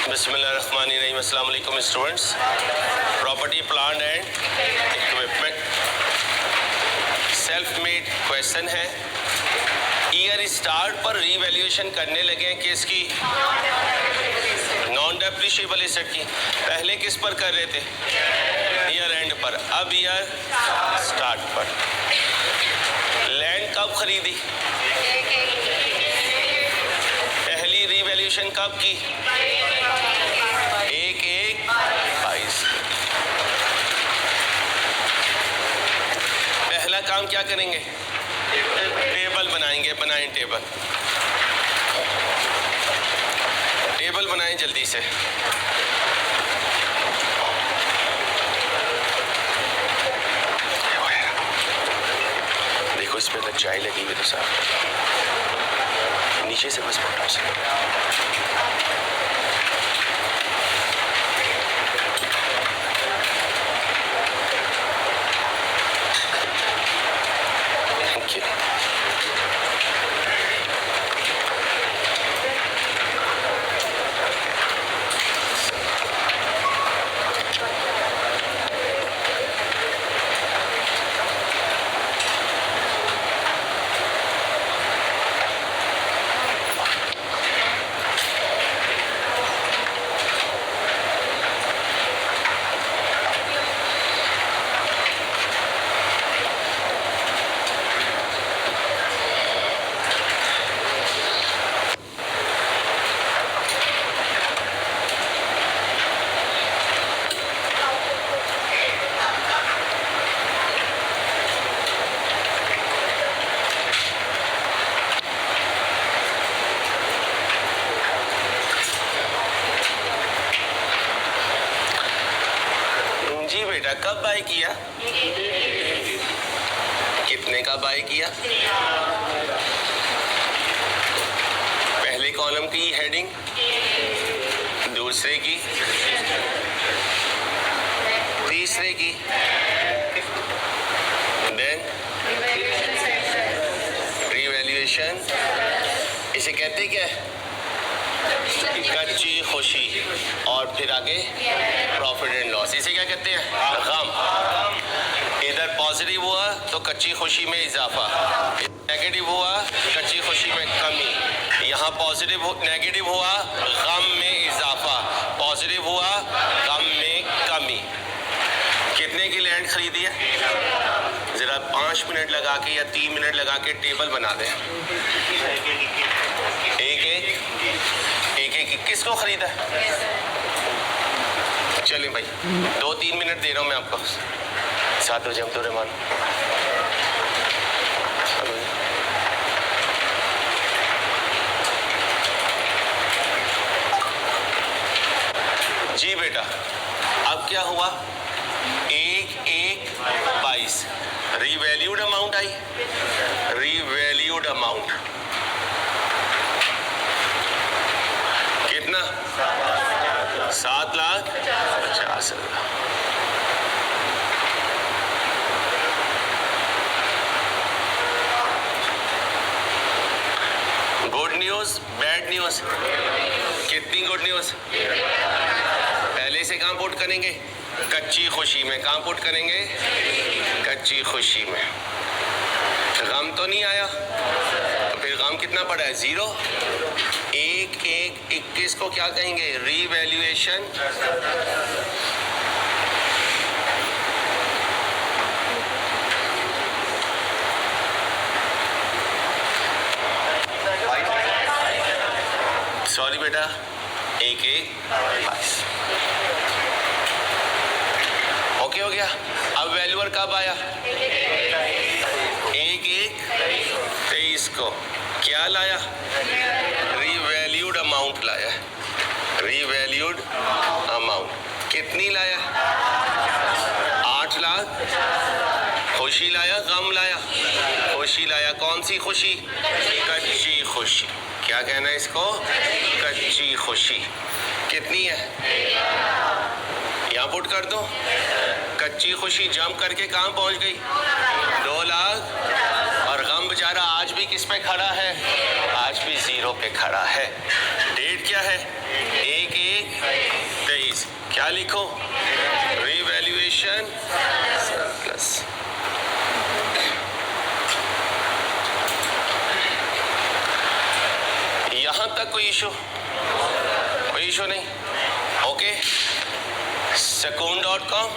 बिस्मिल्लाहिर्रहमानिर्रहीम। अस्सलाम वालेकुम students. Property, plant and equipment self made question है। ईयर स्टार्ट पर रीवैल्यूएशन करने लगे हैं किसकी? नॉन डेप्रिशिएबल एसेट की। पहले किस पर कर रहे थे? ईयर एंड पर। अब ईयर स्टार्ट पर। लैंड कब खरीदी? पहली रीवैल्यूएशन कब की? 1/1/22। पहला काम क्या करेंगे? टेबल बनाएंगे। बनाएं टेबल। टेबल बनाएं जल्दी से। देखो इसमें लग चाय लगी हुई तो साहब नीचे से बस पकड़ो से। जी बेटा, कब बाय किया? कितने का बाय किया? पहले कॉलम की हेडिंग, दूसरे की, तीसरे की, देन रीवैल्यूएशन। इसे कहते क्या है? कच्ची खुशी। और फिर आगे प्रॉफिट एंड लॉस। इसे क्या कहते हैं? गम। इधर पॉजिटिव हुआ तो कच्ची खुशी में इजाफा, नेगेटिव हुआ कच्ची खुशी में कमी। यहाँ पॉजिटिव नेगेटिव हुआ गम में इजाफा, पॉजिटिव हुआ गम में कमी। कितने की लैंड खरीदी है? जरा 5 मिनट लगा के या 3 मिनट लगा के टेबल बना दें। एक किसको खरीदा? चलें भाई, 2-3 मिनट दे रहा हूं मैं आपको। 7 बजे हम तो रहमान। जी बेटा, अब क्या हुआ? 1/1/22 revalued amount I. Revalued amount कितना? 7,50,000। Good news, bad news? कितनी गुड न्यूज? पहले से कहाँ पुट करेंगे? कच्ची खुशी में। कहाँ पुट करेंगे? कच्ची खुशी में। गम तो नहीं आया, तो फिर गम कितना पड़ा है? 0। 1/1/21 को क्या कहेंगे? रीवैल्यूएशन। सॉरी बेटा, 1/1/22। ओके हो गया। अब वैल्यूअर कब आया? 1/1/23 को क्या लाया? रीवैल्यूड अमाउंट लाया। रीवैल्यूड अमाउंट कितनी लाया? 8 लाख। खुशी लाया गम लाया? खुशी लाया। कौन सी खुशी? कच्ची खुशी। क्या कहना है इसको? कच्ची खुशी। कितनी है? यहाँ पुट कर दो। कच्ची खुशी जंप करके कहाँ पहुंच गई? 2 लाख। और गम बेचारा आज भी किस पे खड़ा है? आज भी 0 पे खड़ा है। डेट क्या है? 1/1 क्या लिखो? Revaluation surplus. यहां तक कोई इशू? कोई इशू नहीं? ओके, सकून.com।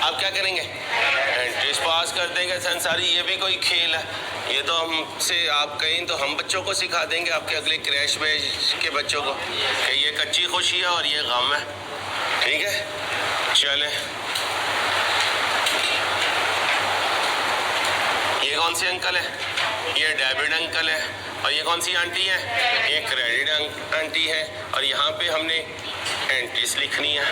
अब क्या करेंगे? एंट्रीज पास कर देंगे। संसारी ये भी कोई खेल है? ये तो हमसे आप कहें तो हम बच्चों को सिखा देंगे, आपके अगले क्रैश बैच के बच्चों को, कि ये कच्ची खुशी है और ये गम है। ठीक है, चलें। ये कौन सी अंकल है? ये डेबिट अंकल है। और ये कौन सी आंटी है? ये क्रेडिट आंटी है। और यहाँ पे हमने एंट्रीज लिखनी है।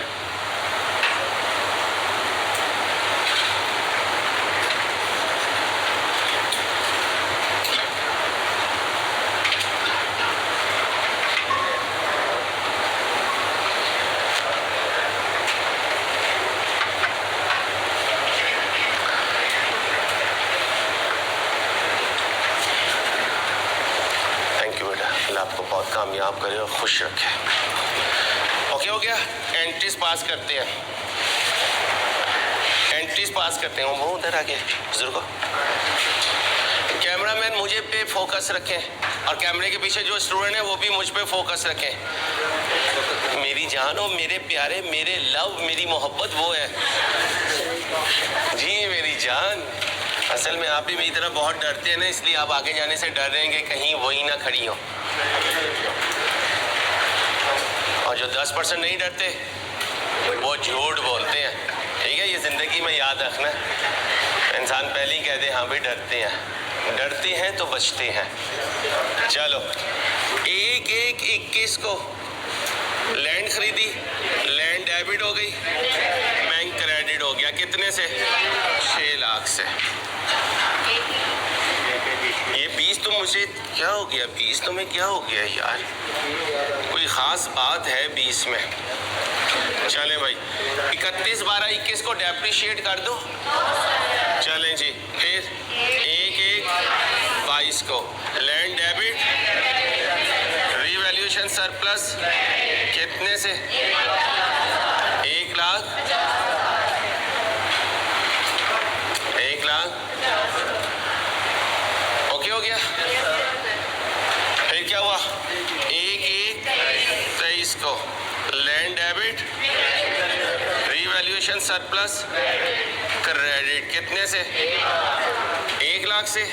आपको बहुत कामयाब करे और खुश रखे। ओके, हो गया। एंट्रीज पास करते हैं, एंट्रीज पास करते हैं। वो उधर आगे बुजुर्गों, कैमरामैन मुझे पे फोकस रखें और कैमरे के पीछे जो स्टूडेंट है वो भी मुझ पे फोकस रखें। मेरी जान और मेरे प्यारे, मेरे लव, मेरी मोहब्बत वो है जी, मेरी जान। असल में आप भी मेरी तरह बहुत डरते हैं ना, इसलिए आप आगे जाने से डर रहे हैं कि कहीं वही ना खड़ी हो। और जो 10% नहीं डरते वो झूठ बोलते हैं। ठीक है, ये जिंदगी में याद रखना। इंसान पहले ही कह दे हाँ भाई डरते हैं, डरते हैं तो बचते हैं। चलो, 1/1/21 को लैंड खरीदी, लैंड डेबिट हो गई, बैंक क्रेडिट हो गया। कितने से? 6 लाख से। ये 20 तो मुझे क्या हो गया? 20 तो मैं क्या हो गया यार? कोई खास बात है 20 में? चले भाई, 31/12/21 को डेप्रिशिएट कर दो। चलें जी, फिर 1/1/22 को लैंड डेबिट, रीवैल्यूएशन सरप्लस। कितने से? 1 लाख। 1 लाख। ओके, हो गया। फिर क्या हुआ? 1/1/23 को land debit, revaluation surplus, credit. कितने से? 1 लाख से।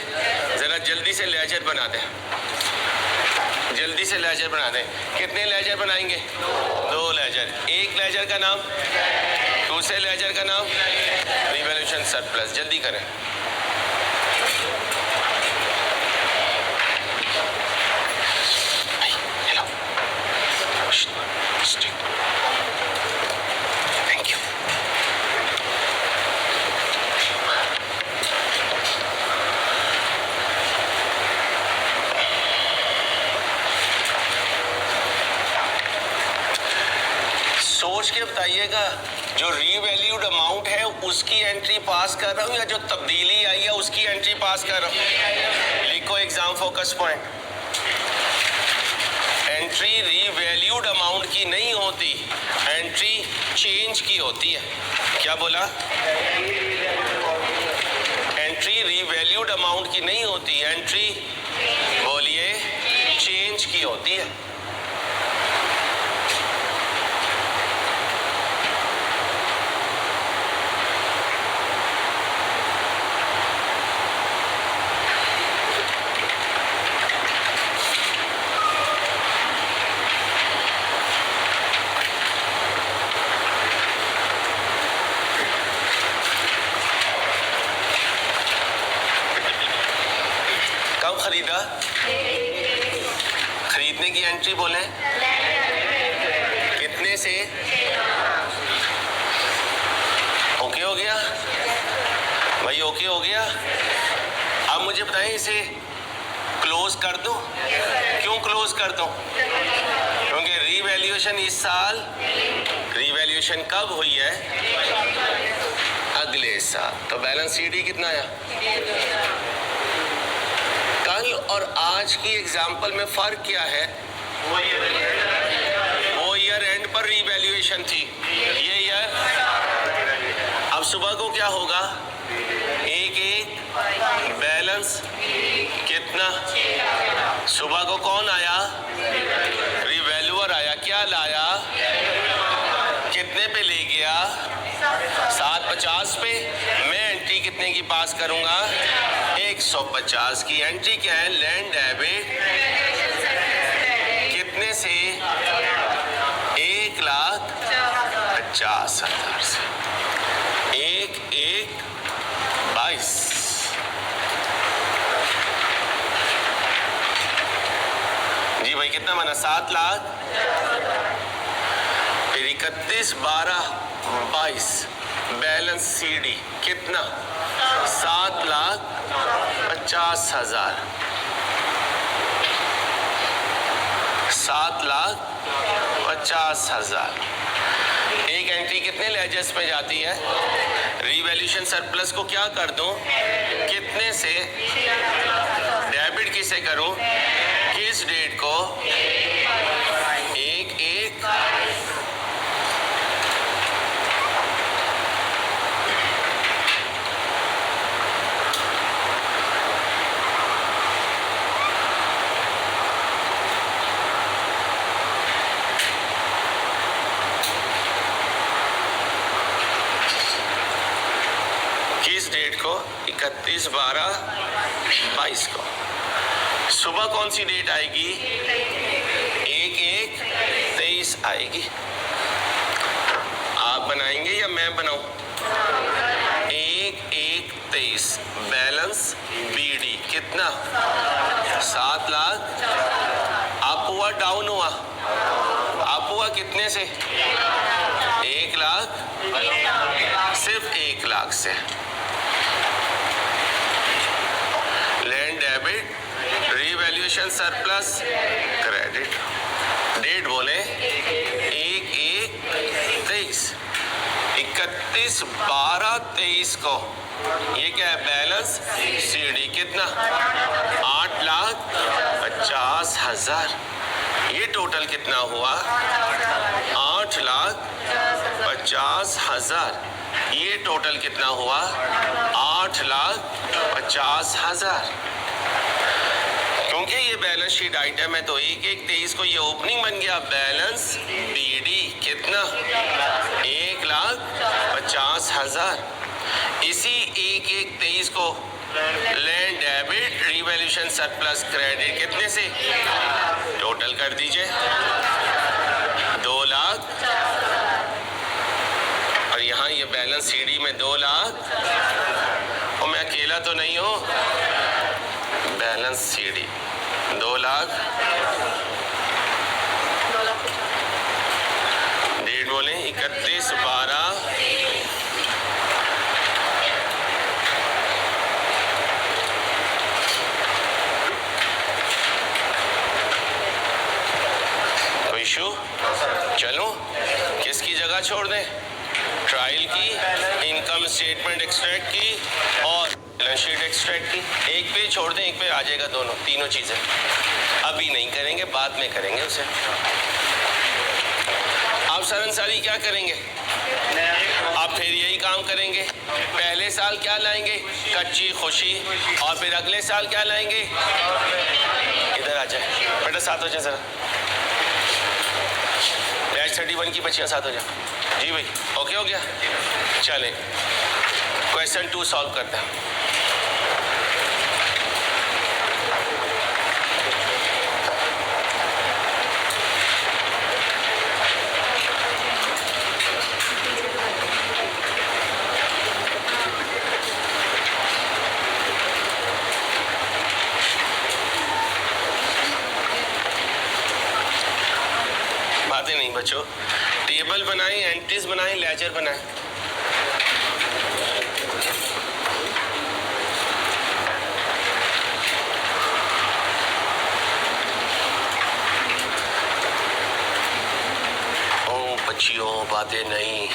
जरा जल्दी से लेजर बना दें, जल्दी से लेजर बना दें। कितने लेजर बनाएंगे? 2 लेजर। एक लेजर का नाम, दूसरे लेजर का नाम रीवैल्यूएशन सरप्लस। जल्दी करें। Thank you. सोच के बताइएगा, जो रीवैल्यूड अमाउंट है उसकी एंट्री पास कर रहा हूँ या जो तब्दीली आई है उसकी एंट्री पास कर रहा हूँ? लिखो exam focus point. Entry revalued amount की नहीं होती, एंट्री चेंज की होती है। क्या बोला? एंट्री रीवैल्यूड अमाउंट की नहीं होती, एंट्री बोलिए चेंज की होती है। खरीदा, खरीदने की एंट्री बोले कितने से? ओके हो गया भाई, ओके हो गया। अब मुझे बताएं इसे क्लोज कर दूं? क्यों क्लोज कर दूं? क्योंकि रीवैल्यूएशन इस साल, रीवैल्यूएशन कब हुई है? अगले साल। तो बैलेंस शीट ही कितना आया? कल और आज की एग्जाम्पल में फर्क क्या है? वो ईयर एंड पर रीवैल्यूएशन रिवैल्यूएशन थी ये ईयर। अब सुबह को क्या होगा, एक एक बैलेंस कितना, सुबह को कौन आया, रिवैल्यूअर आया, क्या लाया, कितने पे ले गया, 750 पे। मैं एंट्री कितने की पास करूंगा, 150 की। एंट्री क्या है, लैंड डेबिट कितने से, 1,50,000 से, 1,1,22। जी भाई कितना बना, 7 लाख, फिर 31,12,22 बैलेंस सीडी कितना, 7,50,000, 7,50,000। एक एंट्री कितने लेजर्स में जाती है, रिवैल्यूएशन सरप्लस को क्या कर दूं, कितने से डेबिट किसे करूं, किस डेट को, 1/1। किस डेट को, 31/12/22 को। सुबह कौन सी डेट आएगी, 1/1/23 आएगी। आप बनाएंगे या मैं बनाऊं, 1/1/23 बैलेंस बीडी कितना, 7 लाख। अप हुआ डाउन हुआ, अप हुआ कितने से, 1 लाख, सिर्फ 1 लाख से। Land debit, revaluation surplus, credit. Date बोले 1/1/23, 31/12/23 को। ये क्या है, बैलेंस सीडी कितना, 8,50,000। ये टोटल कितना हुआ, 8,50,000। ये टोटल कितना हुआ, 8,50,000। क्योंकि ये बैलेंस शीट आइटम है तो 1/1/23 को ये ओपनिंग बन गया, बैलेंस बीडी कितना, 1,50,000। इसी 1/1/23 को land debit, revaluation surplus, credit कितने से, टोटल कर दीजिए 2 लाख। और यहाँ ये बैलेंस सीडी में 2 लाख, और मैं अकेला तो नहीं हूँ, बैलेंस सीडी 2 लाख। डेट बोले 31/12। कोई इशू, चलो किसकी जगह छोड़ दें, ट्रायल की, इनकम स्टेटमेंट एक्सट्रैक्ट की और बैलेंस शीट एक्सट्रैक्ट की। एक पे छोड़ दें, एक पे आ जाएगा दोनों, तीनों चीजें। अभी नहीं करेंगे, बाद में करेंगे उसे। आप सरंसारी क्या करेंगे, आप फिर यही काम करेंगे। पहले साल क्या लाएंगे, कच्ची खुशी, और फिर अगले साल क्या लाएंगे, इधर आ जाए बेटा, साथ हो जाए जरा, बैच 31 की बच्चियां साथ हो जाए। जी भाई ओके हो गया, चलें क्वेश्चन 2 सॉल्व करते हैं। बातें नहीं बच्चों, टेबल बनाएं, एंट्रीज बनाएं, लेजर बनाएं। ओ बच्चियों बातें नहीं,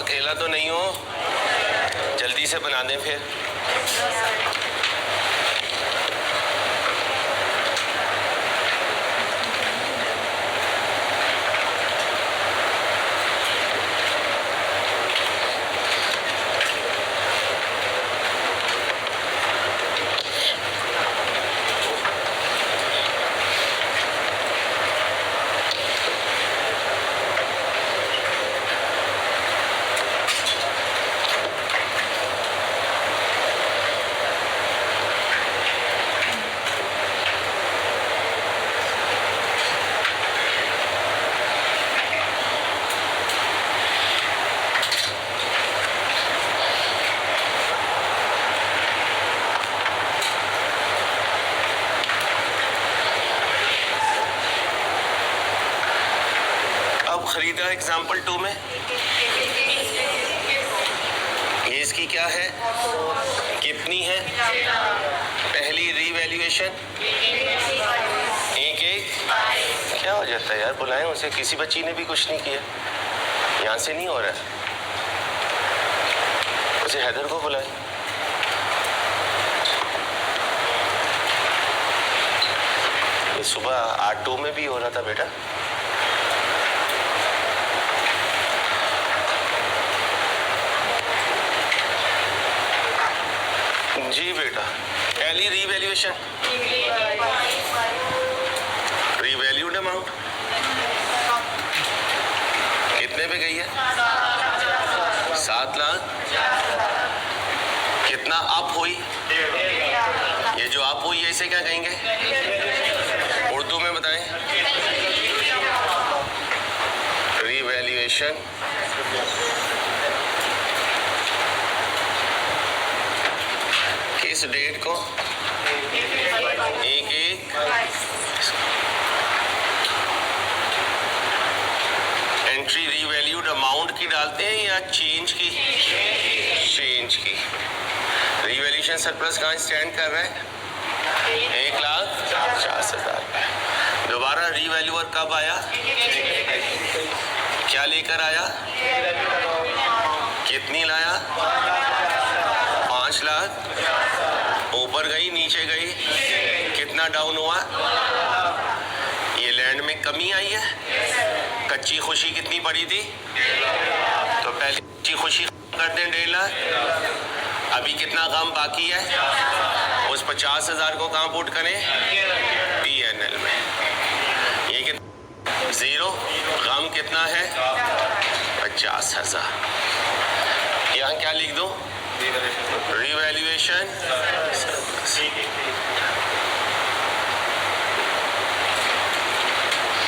अकेला तो नहीं हो, जल्दी से बना दें फिर। खरीदा एग्जाम्पल 2 में, ये इसकी क्या है, कितनी है, पहली रीवैल्यूएशन 1-1 क्या हो जाता है यार, बुलाएं उसे, किसी बच्ची ने भी कुछ नहीं किया, यहाँ से नहीं हो रहा है, उसे हैदर को बुलाएं। ये सुबह 8-2 में भी हो रहा था बेटा। जी बेटा, पहली रीवैल्यूएशन, रीवैल्यूड अमाउंट कितने पे गई है, 7 लाख। कितना अप हुई, ये जो अप हुई है इसे क्या कहेंगे, उर्दू में बताएं। रीवैल्यूएशन किस डेट को, 1-1 एंट्री रीवैल्यूड अमाउंट की डालते हैं या चेंज की, चेंज की। रीवैल्यूएशन सरप्लस कहाँ स्टैंड कर रहा है, 1,50,000। दोबारा रीवैल्यूअर कब आया, क्या लेकर आया, कितनी लाया, 5 लाख। ऊपर गई नीचे गई, कितना डाउन हुआ, ये लैंड में कमी आई है। कच्ची खुशी कितनी पड़ी थी, तो पहले कच्ची खुशी कर दें 1.5 लाख। अभी कितना गम बाकी है, उस 50,000 को कहाँ पुट करें, PNL में। ये कितना, 0, गम कितना है, 50,000। यहाँ क्या लिख दो, रीवैल्यूएशन।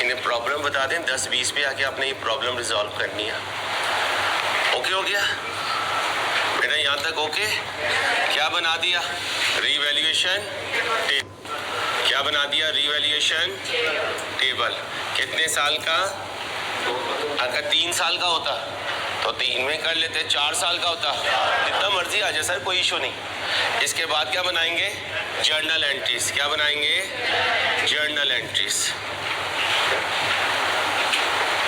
इन्हें प्रॉब्लम बता दें, 10-20 पे आके आपने ये प्रॉब्लम रिजॉल्व करनी है। ओके हो गया बेटा, यहाँ तक ओके। क्या बना दिया, रीवैल्यूएशन टेबल। क्या बना दिया, रीवैल्यूएशन टेबल। कितने साल का, अगर 3 साल का होता तो 3 में कर लेते, 4 साल का होता, जितना मर्जी आ जाए सर, कोई इशू नहीं। इसके बाद क्या बनाएंगे, जर्नल एंट्रीज। क्या बनाएंगे, जर्नल एंट्रीज।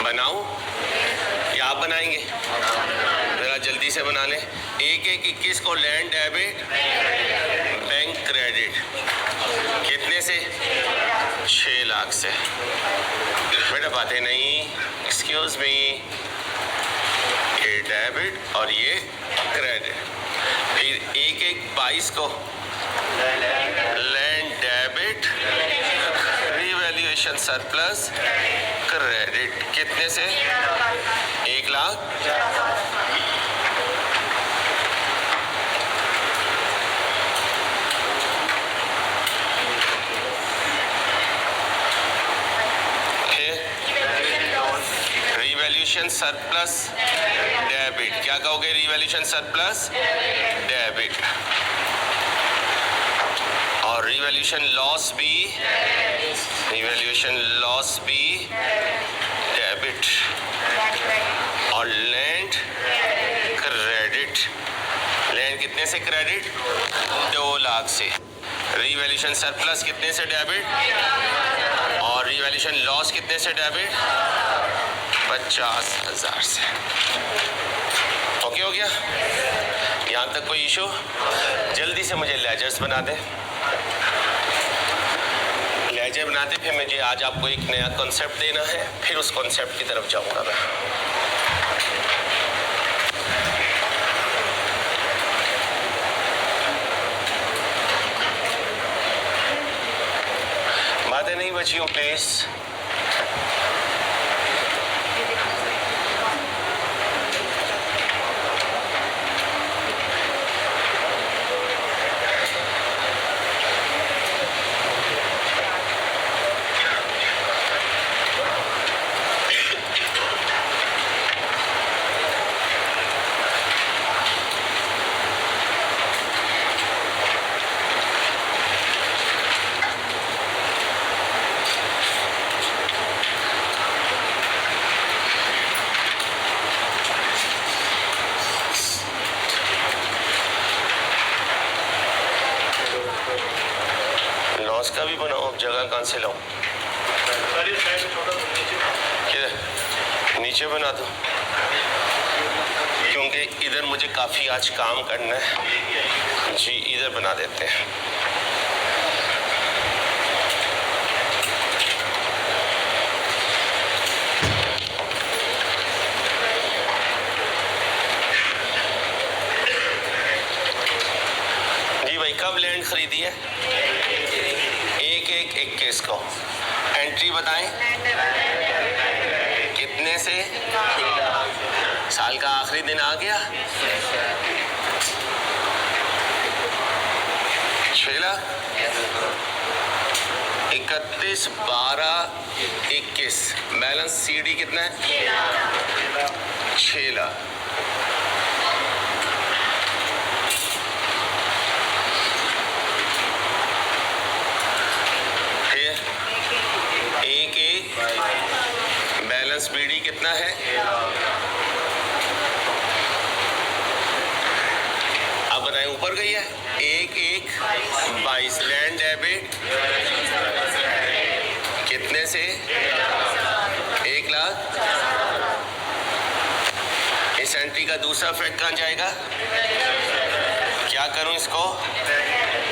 बनाऊं या आप बनाएंगे, जरा जल्दी से बना लें। 1-1-21 को लैंड डेबिट, बैंक क्रेडिट, कितने से, 6 लाख से। बेटा बातें नहीं, एक्सक्यूज मी, ये डेबिट और ये क्रेडिट। फिर 1-1-22 को land debit, revaluation surplus, credit, कितने से, 1 लाख। रीवैल्यूएशन सरप्लस डेबिट, क्या कहोगे, रीवैल्यूएशन सरप्लस डेबिट। और रीवैल्यूएशन लॉस भी, रीवैल्यूएशन लॉस भी डेबिट। और लैंड क्रेडिट, लैंड कितने से क्रेडिट, 2 लाख से। रीवैल्यूएशन सरप्लस कितने से डेबिट, और रीवैल्यूएशन लॉस कितने से डेबिट, 50,000 से। ओके हो गया? यहाँ तक कोई इशू? जल्दी से मुझे लेजर्स बना दें। लेजर बनाते फिर मुझे आज आपको एक नया कॉन्सेप्ट देना है, फिर उस कॉन्सेप्ट की तरफ जाऊंगा मैं। बातें नहीं बची हो प्लीज। का भी बनाओ, अब जगह कहाँ से लाऊं? नीचे बना दो, क्योंकि इधर मुझे काफी आज काम करना है। जी इधर बना देते हैं। जी भाई कब लैंड खरीदी है? 1/1/21 को। एंट्री बताएं कितने से? साल का आखिरी दिन आ गया। 6 लाख 31/12/21। बैलेंस सीडी कितना है? 6 लाख। बैलेंस बीडी कितना है? अब बताएं ऊपर गई है। 1/1/22। लैंड डेबिट कितने से? 1 लाख। इस एंट्री का दूसरा फैक्ट कहाँ जाएगा? क्या करूं इसको?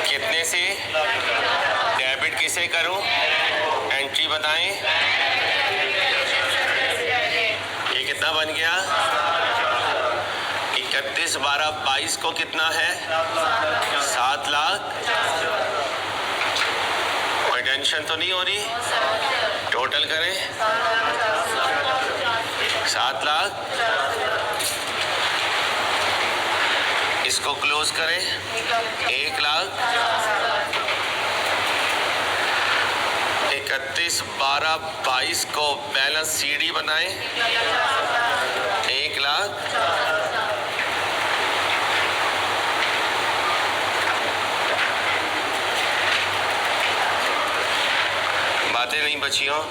कितने से डेबिट किसे करूं? एंट्री बताएं। ये कितना बन गया? 31/12/22 को कितना है? 7 लाख। कोई टेंशन तो नहीं हो रही? टोटल करें। 7 लाख। इसको क्लोज करें। 1 लाख। 31/12/22 को बैलेंस सीडी बनाएं। 1 लाख। बातें नहीं बची हो।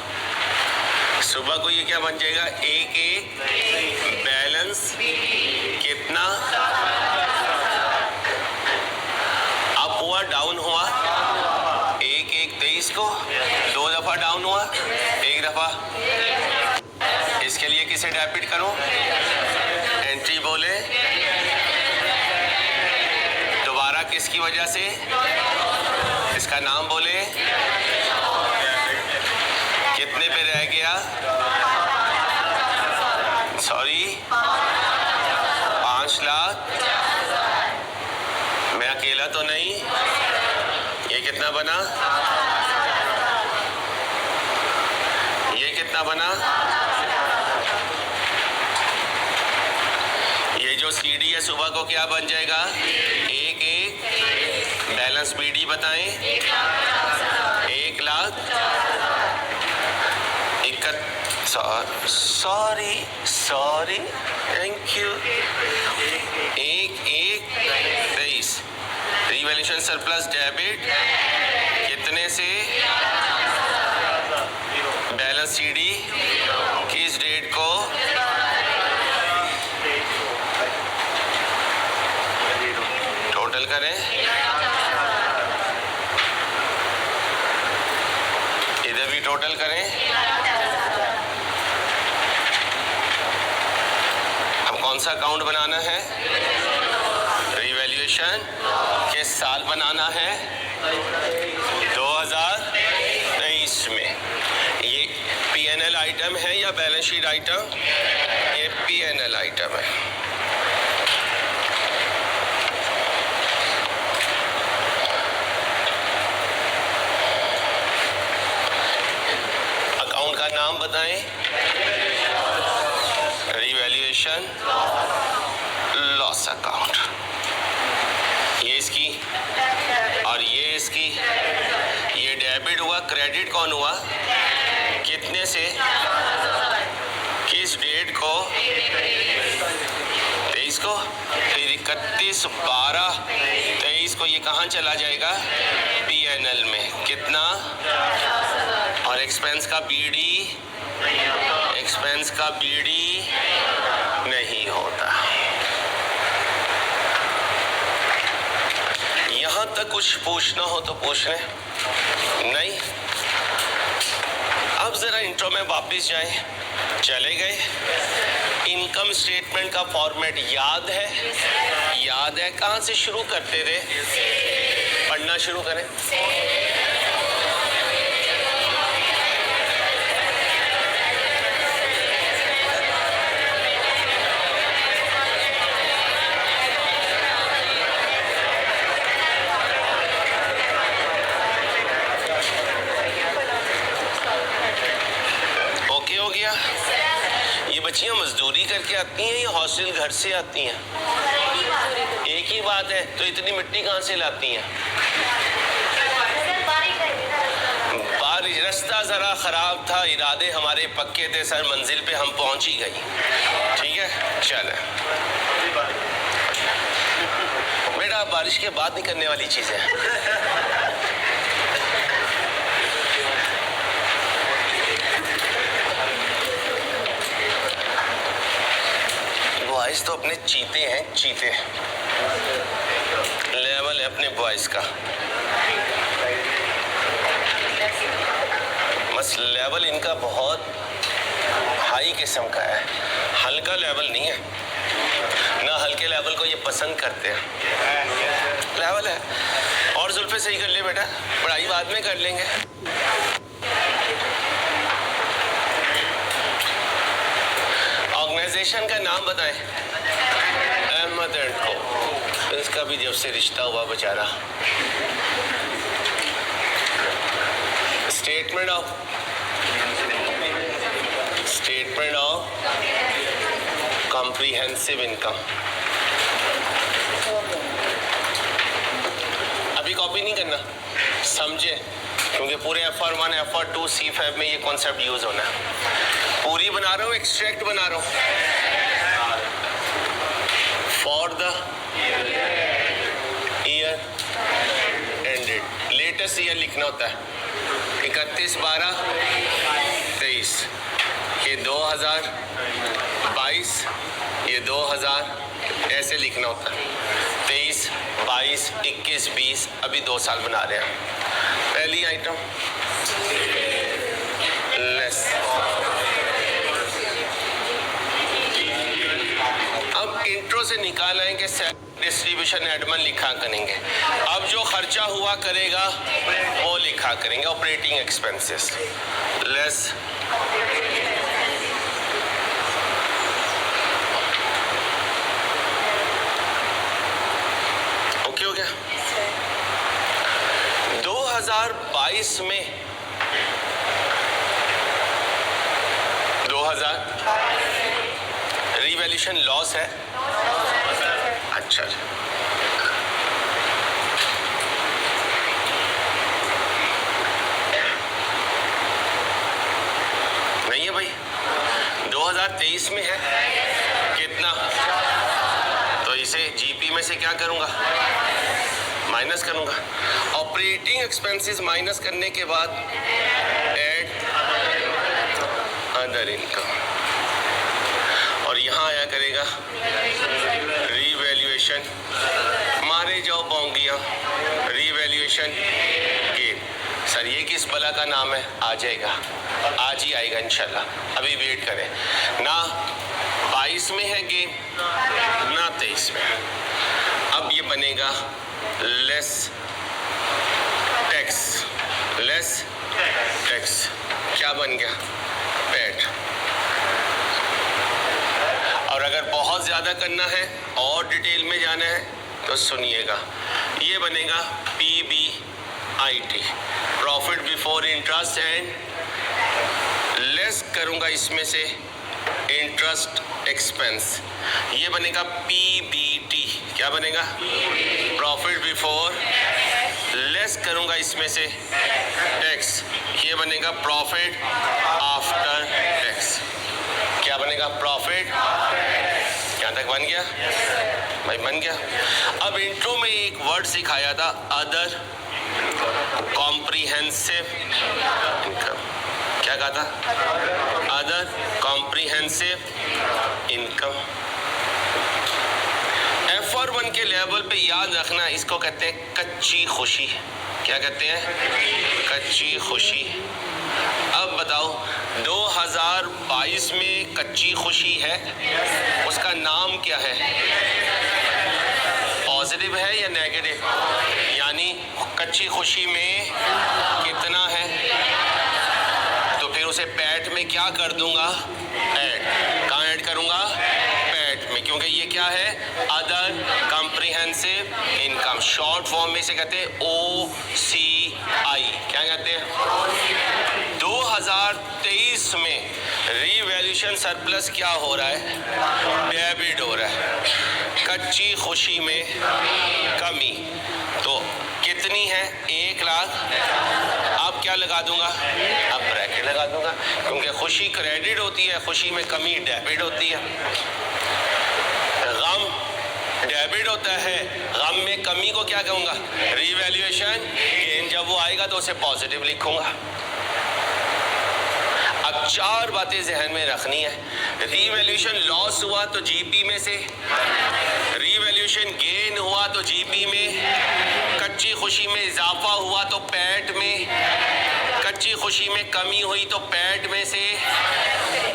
सुबह को ये क्या बन जाएगा? 1/1 बैलेंस कितना? अप हुआ डाउन हुआ? 1/1/23 को 2 दफा डाउन हुआ, 1 दफा। इसके लिए किसे डेबिट करूं? एंट्री बोले। दोबारा किसकी वजह से? इसका नाम बोले। कितने पे रह गया? सॉरी 5 लाख। मैं अकेला तो नहीं? ये कितना बना? ये कितना बना? ये जो सीडी है सुबह को क्या बन जाएगा? 1/1 बैलेंस बीडी बताएं। 1 lakh. Sorry thank you. 1/1/23 revaluation surplus debit कितने से? बैलेंस सीडी किस डेट को? टोटल करें। इधर भी टोटल करें। हम कौन सा अकाउंट बनाना है? रिवैल्यूएशन किस साल बनाना है? 2023 में। ये P&L आइटम है या बैलेंस शीट आइटम? ये P&L आइटम है। अकाउंट का नाम बताएं। Revaluation loss account. ये इसकी और ये इसकी। ये डेबिट हुआ, क्रेडिट कौन हुआ? कितने से? किस डेट को? 23 को। फिर 31/12/23 को ये कहाँ चला जाएगा? P&L में। कितना? और एक्सपेंस का BD, एक्सपेंस का BD नहीं होता। यहाँ तक कुछ पूछना हो तो पूछ लें। नहीं? अब जरा इंट्रो में वापस जाएं। चले गए? इनकम स्टेटमेंट का फॉर्मेट याद है? याद है? कहाँ से शुरू करते थे? पढ़ना शुरू करें। बच्चियां मजदूरी करके आती हैं या हॉस्टल घर से आती हैं? एक ही बात है, तो इतनी मिट्टी कहाँ से लाती हैं? बारिश, रास्ता जरा खराब था, इरादे हमारे पक्के थे सर, मंजिल पे हम पहुंच ही गई। ठीक है, चले बेटा, बारिश के बाद नहीं करने वाली चीजें। बॉयज तो अपने चीते हैं, चीते। लेवल है अपने बॉयज का, बस लेवल इनका बहुत हाई किस्म का है, हल्का लेवल नहीं है ना। हल्के लेवल को ये पसंद करते हैं, लेवल है। और जुल्फे सही कर ले बेटा, पढ़ाई बाद में कर लेंगे। ऑर्गेनाइजेशन का नाम बताएं। अहमद एंड को। इसका भी जब से रिश्ता हुआ बेचारा। Statement of comprehensive income. अभी कॉपी नहीं करना, समझे, क्योंकि पूरे FR1 FR2 C5 में ये कॉन्सेप्ट यूज होना है। पूरी बना रहा हूँ, एक्सट्रैक्ट बना रहा हूँ। For the year ended, latest year लिखना होता है। 31/12/23, ये 2022, ये 2000, ऐसे लिखना होता है। 23, 22, 21, 20, अभी 2 साल बना रहे हैं। पहली आइटम लेस। अब इंट्रो से निकाल आएंगे, डिस्ट्रीब्यूशन एडमन लिखा करेंगे। अब जो खर्चा हुआ करेगा वो लिखा करेंगे, ऑपरेटिंग एक्सपेंसेस लेस ओके हो गया। 2022 में 2000 रिवैल्यूएशन लॉस है। अच्छा, नहीं है भाई, 2023 में है कितना, तो इसे जीपी में से क्या करूंगा, माइनस करूंगा। ऑपरेटिंग एक्सपेंसेस माइनस करने के बाद ऐड अदर इनकम, और यहाँ आया करेगा रिवैल्यूएशन, मारे जाओ बोंगियाँ, रिवैल्यूएशन गेन। सर ये किस बला का नाम है? आ जाएगा, आज ही आएगा इंशाल्लाह, अभी वेट करें ना। 22 22 में है गेन ना 23 में। अब ये बनेगा लेस टैक्स, क्या बन गया? पैट। और अगर बहुत ज़्यादा करना है और डिटेल में जाना है तो सुनिएगा, ये बनेगा PBIT, profit before interest and less करूँगा इसमें से इंटरेस्ट एक्सपेंस, ये बनेगा PBT। क्या बनेगा? प्रॉफिट बिफोर लेस करूँगा इसमें से टैक्स, ये बनेगा प्रॉफिट आफ्टर टैक्स। क्या बनेगा? प्रॉफिट। यहाँ तक बन गया भाई? बन गया। अब इंट्रो में एक वर्ड सिखाया था, अदर कॉम्प्रिहेंसिव इनकम। क्या कहा था? Other comprehensive income. FR1 के लेवल पे याद रखना, इसको कहते हैं कच्ची खुशी। क्या कहते हैं? कच्ची खुशी। अब बताओ 2022 में कच्ची खुशी है, उसका नाम क्या है? पॉजिटिव है या नेगेटिव? यानी कच्ची खुशी में कितना है, तो फिर उसे पैट में क्या कर दूंगा? ऐड। कहाँ ऐड करूंगा? पैट में, क्योंकि ये क्या है? Other comprehensive income. Short form में से कहते हैं OCI। क्या कहते हैं? 2023 में रीवैल्यूएशन सरप्लस क्या हो रहा है? डेबिट हो रहा है। कच्ची खुशी में कमी तो कितनी है? 1 लाख। अब क्या लगा दूंगा? अब ब्रैकेट लगा दूंगा, क्योंकि खुशी क्रेडिट होती है, खुशी में कमी डेबिट होती है। गम डेबिट होता है, गम में कमी को क्या कहूँगा? Revaluation gain. जब वो आएगा तो उसे पॉजिटिव लिखूंगा। अब 4 बातें जहन में रखनी है। रीवैल्यूएशन लॉस हुआ तो जीपी में से, रीवैल्यूएशन गेन हुआ तो जीपी में, कच्ची खुशी में इजाफा हुआ तो पैट में, कच्ची खुशी में कमी हुई तो पैट में से।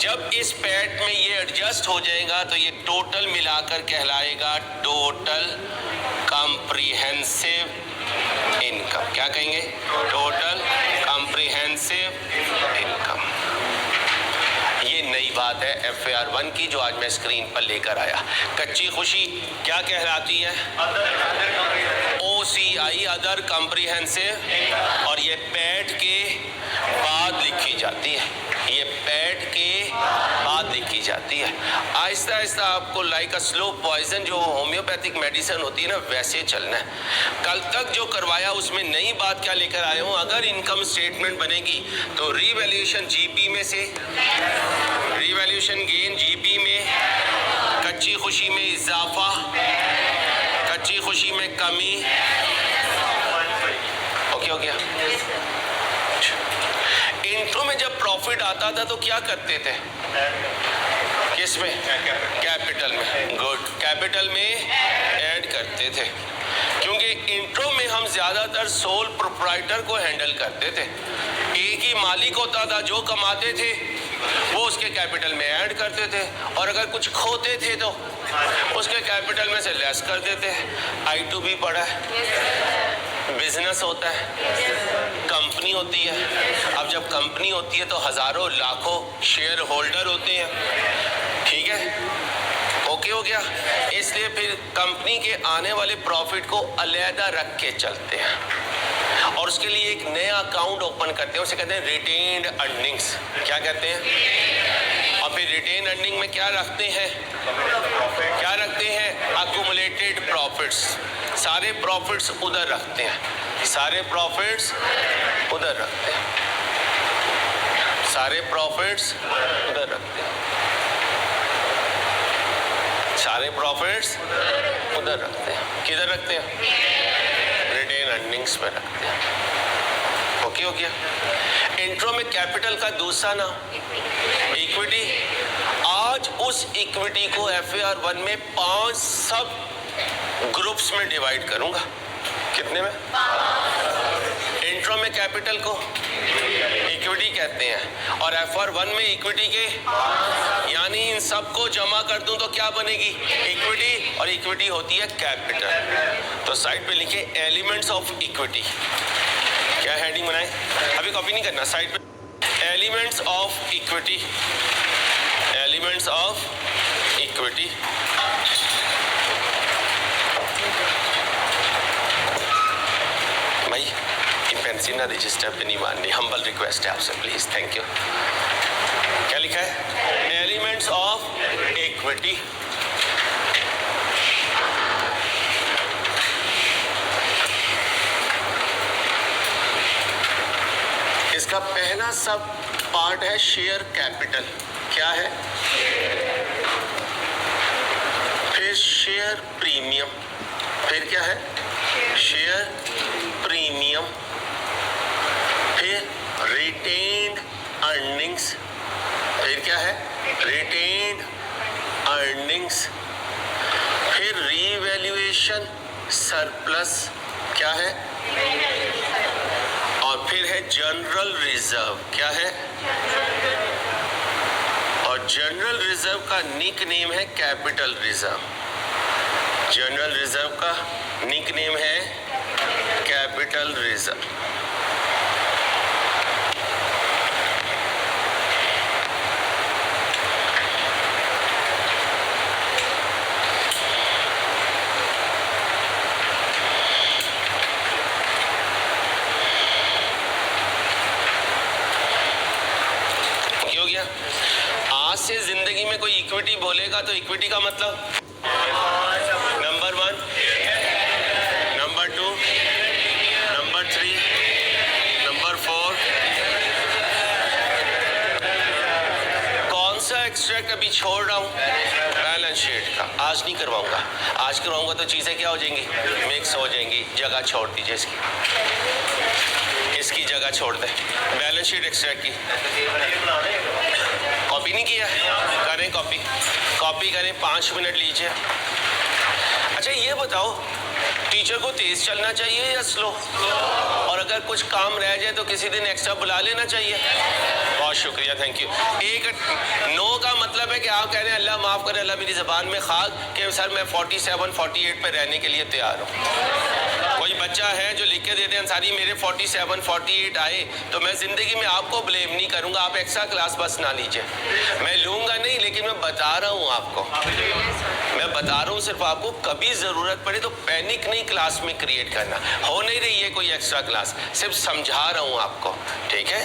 जब इस पैट में ये एडजस्ट हो जाएगा तो ये टोटल मिलाकर कहलाएगा टोटल कॉम्प्रिहेंसिव इनकम। क्या कहेंगे? Total comprehensive income. ये नई बात है FAR1 की जो आज मैं स्क्रीन पर लेकर आया। कच्ची खुशी क्या कहलाती है? OCI, अदर कॉम्प्रिहेंसिव, और ये पैट के बाद लिखी जाती है। ये पैट के बाद लिखी जाती है। आहिस्ता आहिस्ता आपको लाइक अ स्लो पॉइजन, जो होम्योपैथिक मेडिसिन होती है ना, वैसे चलना है। कल तक जो करवाया उसमें नई बात क्या लेकर आया हूँ? अगर इनकम स्टेटमेंट बनेगी तो रीवैल्यूएशन जीपी में से, रीवैल्यूएशन गेन जीपी में, कच्ची खुशी में इजाफा, कच्ची खुशी में कमी। ओके हो गया? इंट्रो में जब प्रॉफिट आता था तो क्या करते थे? किसमें? कैपिटल में। गुड, कैपिटल में ऐड करते थे, क्योंकि इंट्रो में हम ज्यादातर सोल प्रोप्राइटर को हैंडल करते थे। एक ही मालिक होता था, जो कमाते थे वो उसके कैपिटल में ऐड करते थे, और अगर कुछ खोते थे तो उसके कैपिटल में से लेस कर देते। I2B पढ़ा है, बिजनेस होता है, कंपनी होती है। अब जब कंपनी होती है तो हजारों लाखों शेयर होल्डर होते हैं। ठीक है? ओके हो गया? इसलिए फिर कंपनी के आने वाले प्रॉफिट को अलहदा रख के चलते हैं, और उसके लिए एक नया अकाउंट ओपन करते हैं, उसे कहते हैं रिटेन्ड अर्निंग्स। क्या कहते हैं? और फिर रिटेन अर्निंग में क्या रखते हैं? क्या रखते हैं? Accumulated profits. सारे प्रॉफिट्स उधर रखते हैं, सारे प्रॉफिट्स उधर रखते हैं, सारे प्रॉफिट्स उधर रखते हैं, सारे प्रॉफिट्स उधर रखते हैं। किधर रखते हैं? रिटेन अर्निंग्स में रखते हैं। ओके हो गया? इंट्रो में कैपिटल का दूसरा नाम इक्विटी। आज उस इक्विटी को FAR1 में 5 सब ग्रुप्स में डिवाइड करूंगा। कितने में? इंट्रो में कैपिटल को इक्विटी कहते हैं और FR1 में इक्विटी के, यानी इन सबको जमा कर दूं तो क्या बनेगी? इक्विटी, और इक्विटी होती है कैपिटल। तो साइड पे लिखे एलिमेंट्स ऑफ इक्विटी। क्या हेडिंग बनाए? अभी कॉपी नहीं करना, साइड पे elements of equity, elements of equity. भाई ये पेंसिल ना रजिस्टर पे नहीं माननी, हम्बल रिक्वेस्ट है आपसे, प्लीज, थैंक यू। क्या लिखा है? Elements of equity. इसका पहला सब पार्ट है शेयर कैपिटल। क्या है? फिर शेयर प्रीमियम, फिर क्या है? शेयर प्रीमियम, फिर रिटेन्ड अर्निंग्स, फिर क्या है? रिटेन्ड अर्निंग्स, फिर रीवैल्यूएशन सरप्लस, क्या है? और फिर है जनरल रिजर्व। क्या है? और जनरल रिजर्व का निक नेम है कैपिटल रिजर्व। जनरल रिजर्व का निक नेम है कैपिटल रिजर्व। हो गया? आज से जिंदगी में कोई इक्विटी बोलेगा तो इक्विटी का मतलब नंबर 1, नंबर 2, नंबर 3, नंबर 4। कौन सा एक्सट्रैक्ट अभी छोड़ रहा हूँ? बैलेंस शीट का। आज नहीं करवाऊंगा, आज करवाऊंगा तो चीजें क्या हो जाएंगी? मिक्स हो जाएंगी। जगह छोड़ दीजिए इसकी जगह छोड़ दे। बैलेंस शीट एक्सट्रैक्ट की कॉपी नहीं किया? करें कॉपी करें, 5 मिनट लीजिए। अच्छा ये बताओ, टीचर को तेज चलना चाहिए या स्लो? और अगर कुछ काम रह जाए तो किसी दिन एक्स्ट्रा बुला लेना चाहिए? बहुत शुक्रिया, थैंक यू। एक नो का मतलब है कि आप कह रहे हैं अल्लाह माफ़ करे, अल्लाह मेरी ज़बान में खाक, कि सर मैं 47, 48 पे रहने के लिए तैयार हूँ। कोई बच्चा है जो लिख के देते हैं अंसारी मेरे 47, 48 आए, तो मैं ज़िंदगी में आपको ब्लेम नहीं करूँगा, आप एक्स्ट्रा क्लास बस ना लीजिए। मैं लूँगा नहीं, लेकिन मैं बता रहा हूँ आपको, मैं बता रहा हूँ सिर्फ आपको, कभी ज़रूरत पड़े तो पैनिक नहीं क्लास में क्रिएट करना। हो नहीं रही है कोई एक्स्ट्रा क्लास, सिर्फ समझा रहा हूँ आपको, ठीक है?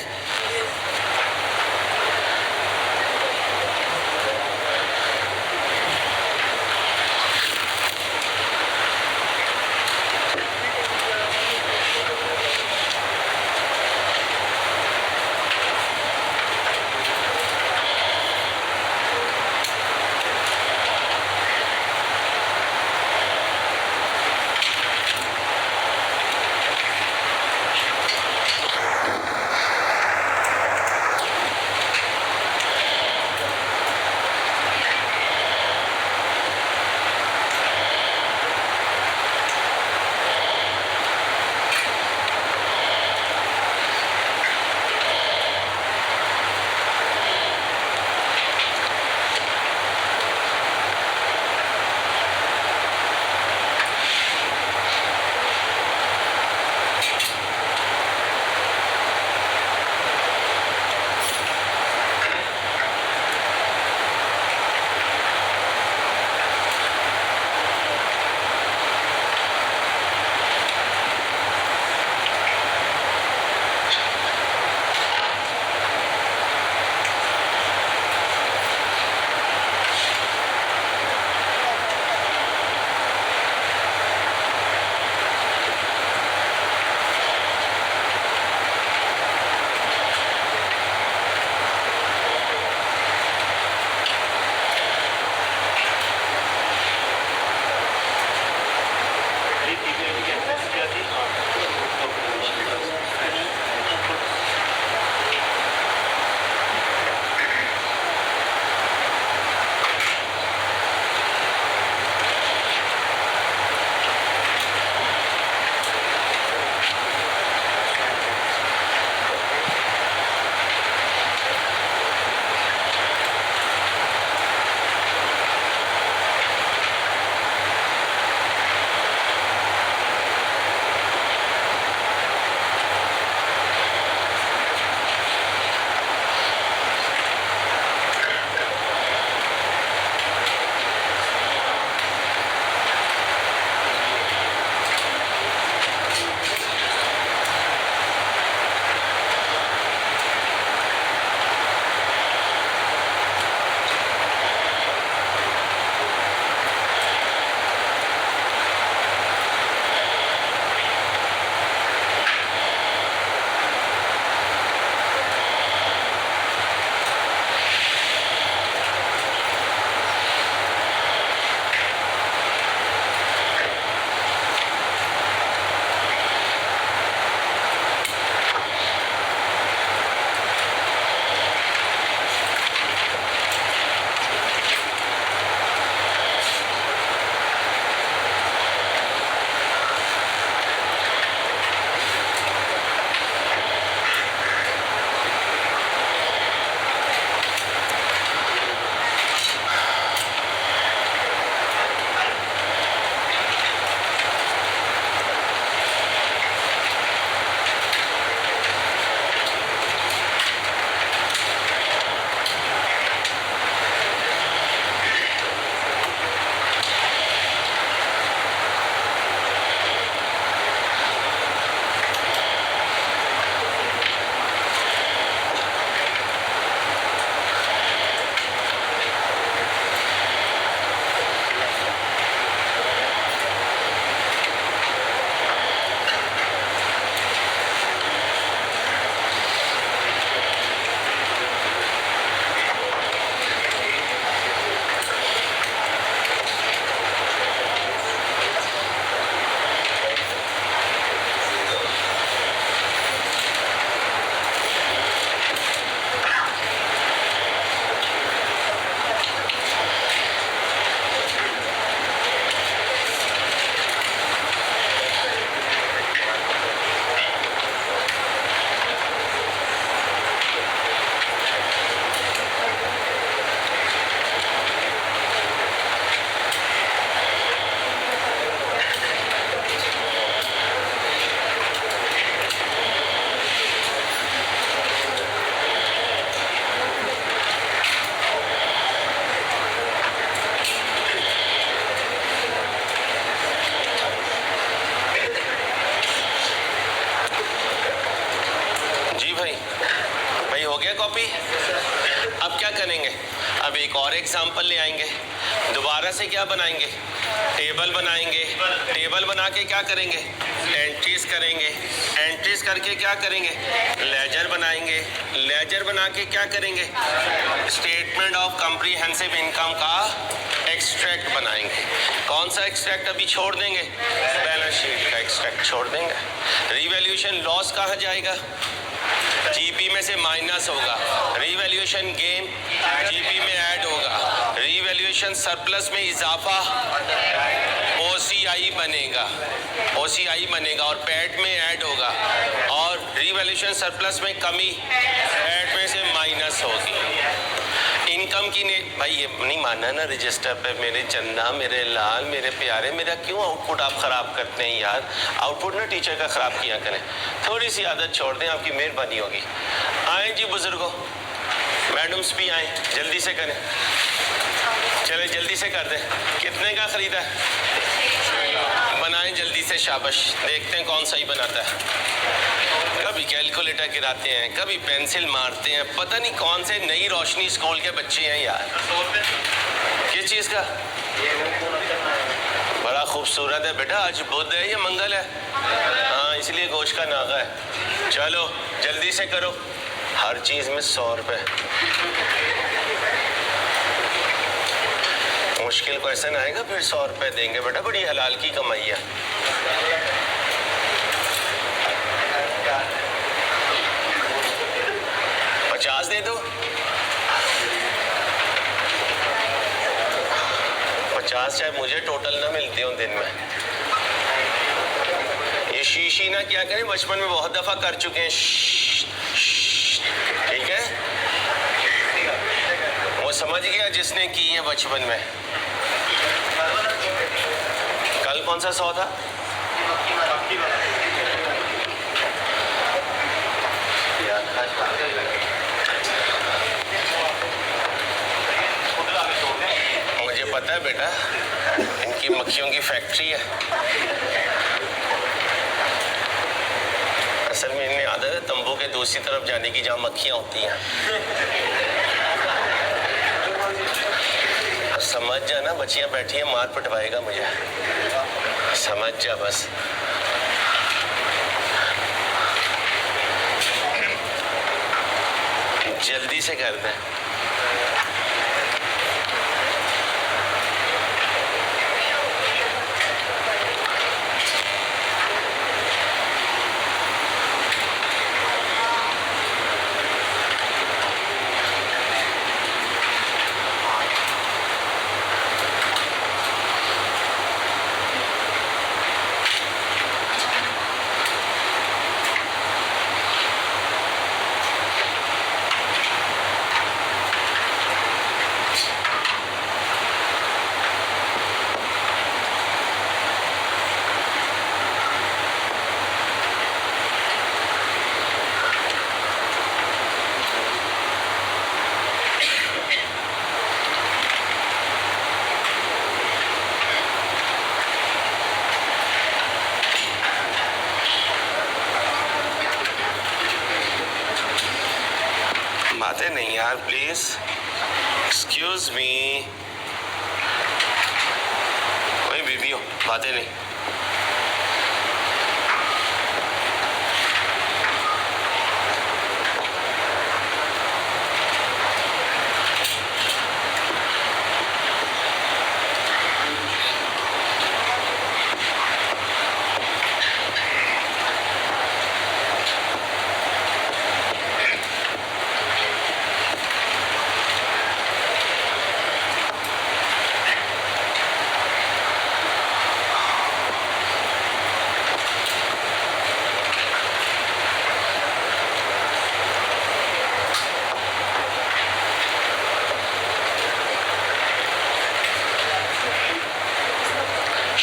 एग्जाम्पल ले आएंगे, दोबारा से क्या बनाएंगे, टेबल बनाएंगे, टेबल बना के क्या करेंगे, एंट्रीज करेंगे, एंट्रीज करके क्या करेंगे, लेजर बनाएंगे, लेजर बना के क्या करेंगे, स्टेटमेंट ऑफ कॉम्प्रिहेंसिव इनकम का एक्सट्रैक्ट बनाएंगे। कौन सा एक्सट्रैक्ट अभी छोड़ देंगे, बैलेंस शीट का एक्सट्रैक्ट छोड़ देंगे। रिवैल्यूएशन लॉस कहाँ जाएगा, जीपी में से माइनस होगा, रिवैल्यूएशन गेन जीपी में ऐड होगा, रिवैल्यूएशन सरप्लस में इजाफा ओसीआई बनेगा, ओसीआई बनेगा और पैट में ऐड होगा, और रिवैल्यूएशन सरप्लस में कमी पैट में से माइनस होगी। इनकम की ने भाई ये नहीं मानना ना रजिस्टर पे, मेरे चंदा, मेरे लाल, मेरे प्यारे, मेरा क्यों आउटपुट आप ख़राब करते हैं यार। आउटपुट ना टीचर का ख़राब किया करें, थोड़ी सी आदत छोड़ दें, आपकी मेहरबानी होगी। आए जी बुजुर्गों, मैडम्स भी आए, जल्दी से करें, चले जल्दी से कर दें। कितने का ख़रीदा है, बनाएं जल्दी से, शाबाश। देखते हैं कौन सही बनाता है। कभी कैलकुलेटर गिराते हैं, कभी पेंसिल मारते हैं, पता नहीं कौन से नई रोशनी स्कूल के बच्चे हैं यार। किस चीज़ का, बड़ा खूबसूरत है बेटा, आज बुध है या मंगल है, हाँ इसलिए गोश्त का नागा है। चलो जल्दी से करो, हर चीज़ में 100 रुपये। मुश्किल क्वेश्चन आएगा फिर 100 रुपये देंगे बेटा, बड़ी हलाल की कमाई है। दे दो 50, चाहे मुझे टोटल ना मिलती हो दिन में। ये शीशी ना क्या करें, बचपन में बहुत दफा कर चुके हैं, ठीक है, वो समझ गया जिसने की है बचपन में। कल कौन सा 100 था, मुझे पता है बेटा, इनकी मक्खियों की फैक्ट्री है। असल में इन्हें आदत है तंबू के दूसरी तरफ जाने की, जहाँ मक्खियाँ होती हैं। समझ जाना, बच्चियाँ बैठी हैं, मार पिटवाएगा मुझे, समझ जा बस। जल्दी से कर दें। बातें नहीं यार, प्लीज एक्सक्यूज मी, कोई बीवी हो, बातें नहीं।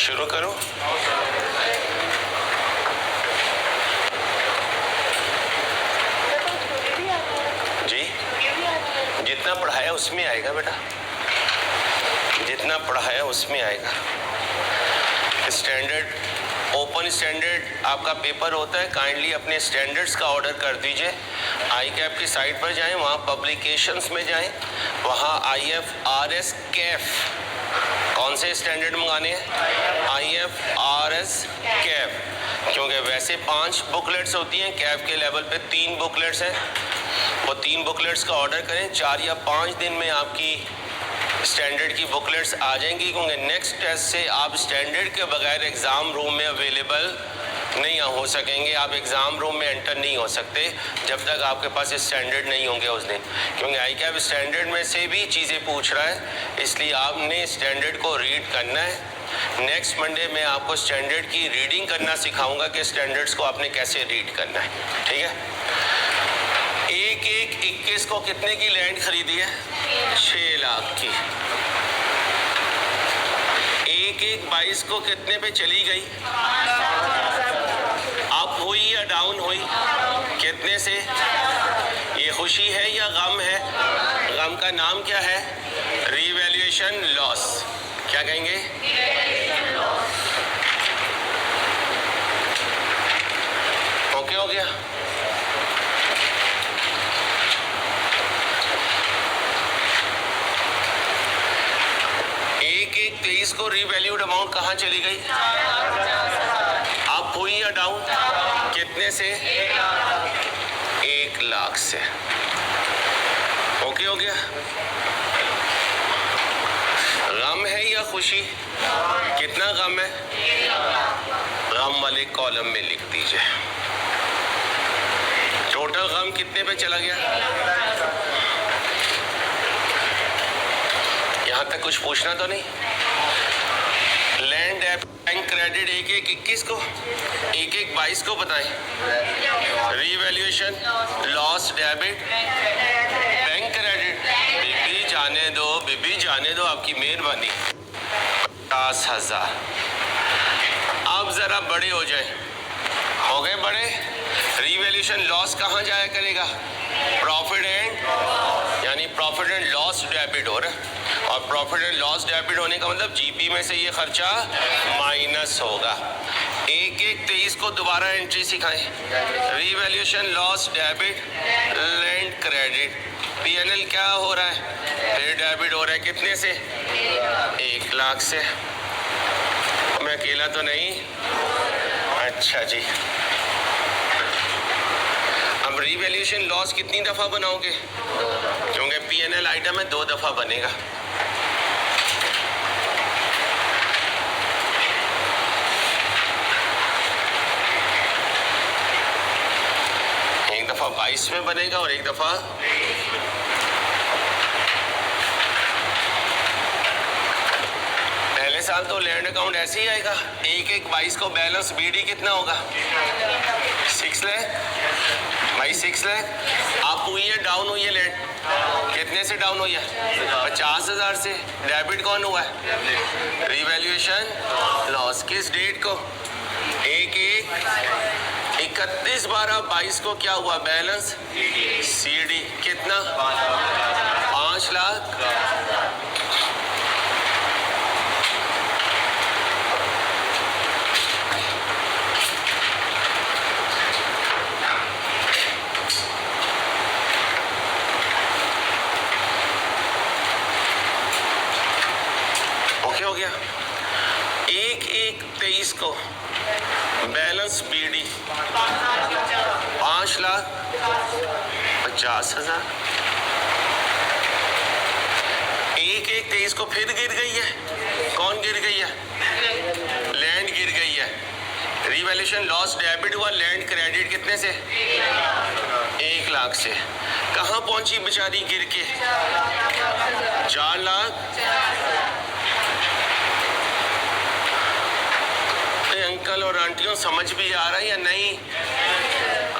शुरू करो। जी, जितना पढ़ाया उसमें आएगा बेटा, जितना पढ़ाया उसमें आएगा। स्टैंडर्ड ओपन स्टैंडर्ड आपका पेपर होता है, काइंडली अपने स्टैंडर्ड्स का ऑर्डर कर दीजिए। आई कैप की साइट पर जाएं, वहाँ पब्लिकेशंस में जाएं, वहाँ IFRS कैफ, कौन से स्टैंडर्ड मंगाने हैं? IFRS कैफ, क्योंकि वैसे 5 बुकलेट्स होती हैं, कैफ के लेवल पे 3 बुकलेट्स हैं। वो 3 बुकलेट्स का ऑर्डर करें, 4 या 5 दिन में आपकी स्टैंडर्ड की बुकलेट्स आ जाएंगी, क्योंकि नेक्स्ट टेस्ट से आप स्टैंडर्ड के बगैर एग्ज़ाम रूम में अवेलेबल नहीं हो सकेंगे। आप एग्ज़ाम रूम में एंटर नहीं हो सकते जब तक आपके पास स्टैंडर्ड नहीं होंगे उस दिन, क्योंकि आई कैप स्टैंडर्ड में से भी चीज़ें पूछ रहा है, इसलिए आपने स्टैंडर्ड को रीड करना है। नेक्स्ट मंडे में आपको स्टैंडर्ड की रीडिंग करना सिखाऊंगा कि स्टैंडर्ड्स को आपने कैसे रीड करना है, ठीक है। 1/1/21 को कितने की लैंड खरीदी है? 6 लाख की। 1/1/22 को कितने पे चली गई? अप हुई या डाउन हुई? कितने से? ये खुशी है या गम है? गम का नाम क्या है? Revaluation loss. क्या कहेंगे? ओके हो गया। तेईस को रीवैल्यूड अमाउंट कहाँ चली गई? अप हुई या डाउन? कितने से? 1 लाख से। ओके हो गया। गम है या खुशी? कितना गम है? गम वाले कॉलम में लिख दीजिए। टोटल गम कितने पे चला गया? यहाँ तक कुछ पूछना तो नहीं? लैंड बैंक क्रेडिट 1/1/21 को, 1/1/22 को बताएं। Revaluation loss debit bank credit. बीबी जाने दो, बीबी जाने दो, आपकी मेहरबानी। 50,000। अब जरा बड़े हो जाए, हो गए बड़े। रीवैल्यूएशन लॉस कहाँ जाया करेगा? प्रॉफिट एंड, यानी प्रॉफिट एंड लॉस डेबिट हो रहा है, और प्रॉफिट एंड लॉस डेबिट होने का मतलब जीपी में से ये खर्चा माइनस होगा। 1/1/23 को दोबारा एंट्री सिखाएं। Revaluation loss debit land credit. PNL क्या हो रहा है? फिर डेबिट हो रहा है, कितने से? 1 लाख से। मैं अकेला तो नहीं? अच्छा जी। अब रीवैल्यूएशन लॉस कितनी दफ़ा बनाओगे? क्योंकि पीएनएल आइटम है, 2 दफ़ा बनेगा। एक दफ़ा 22 में बनेगा और एक दफ़ा पहले साल तो लैंड अकाउंट ऐसे ही आएगा। 1/1/22 को बैलेंस बीडी कितना होगा? 6 लाख भाई, 6 लाख। आप हुई है, डाउन हुई है लैंड? कितने से डाउन हुई है? 50,000 से। डेबिट कौन हुआ है? Revaluation loss. किस डेट को? 1/1/31/12/22 को क्या हुआ? बैलेंस सीडी कितना? 5 लाख। हो गया। 1/1/23 को बैलेंस बीडी 5,50,000। 1/1/23 को फिर गिर गई है। कौन गिर गई है? लैंड गिर गई है। रीवैल्यूएशन लॉस डेबिट हुआ, लैंड क्रेडिट कितने से? 1 लाख से। कहाँ पहुंची बेचारी गिर के? 4 लाख। अंकल और आंटियों समझ भी आ रहा है या नहीं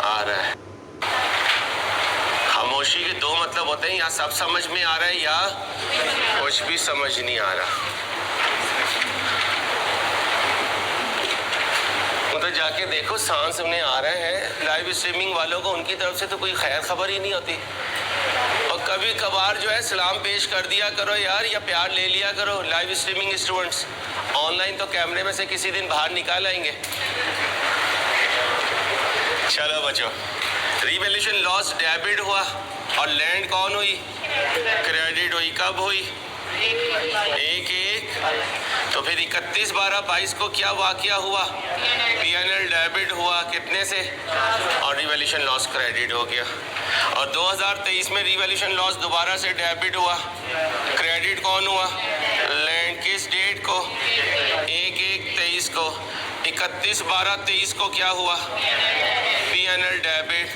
आ रहा है? खामोशी के 2 मतलब होते हैं, या सब समझ में आ रहा है या कुछ भी समझ नहीं आ रहा। उधर जाके देखो सांस उन्हें आ रहे हैं। लाइव स्ट्रीमिंग वालों को उनकी तरफ से तो कोई खैर खबर ही नहीं होती। और कभी कभार जो है सलाम पेश कर दिया करो यार, या प्यार ले लिया करो। लाइव स्ट्रीमिंग स्टूडेंट्स ऑनलाइन तो कैमरे में से किसी दिन बाहर निकाल आएंगे। चलो बच्चों, रिवैल्यूएशन लॉस डेबिट हुआ और लैंड कौन हुई? क्रेडिट हुई। कब हुई? 1/1। तो फिर 31/12/22 को क्या वाकया हुआ? पीएनएल डेबिट हुआ। कितने से? और रिवैल्यूएशन लॉस क्रेडिट हो गया। और 2023 में रिवैल्यूएशन लॉस दोबारा से डेबिट हुआ। क्रेडिट कौन हुआ? लैंड। किस डेट को? 1/1/23 को। 31/12/23 को क्या हुआ? PNL debit.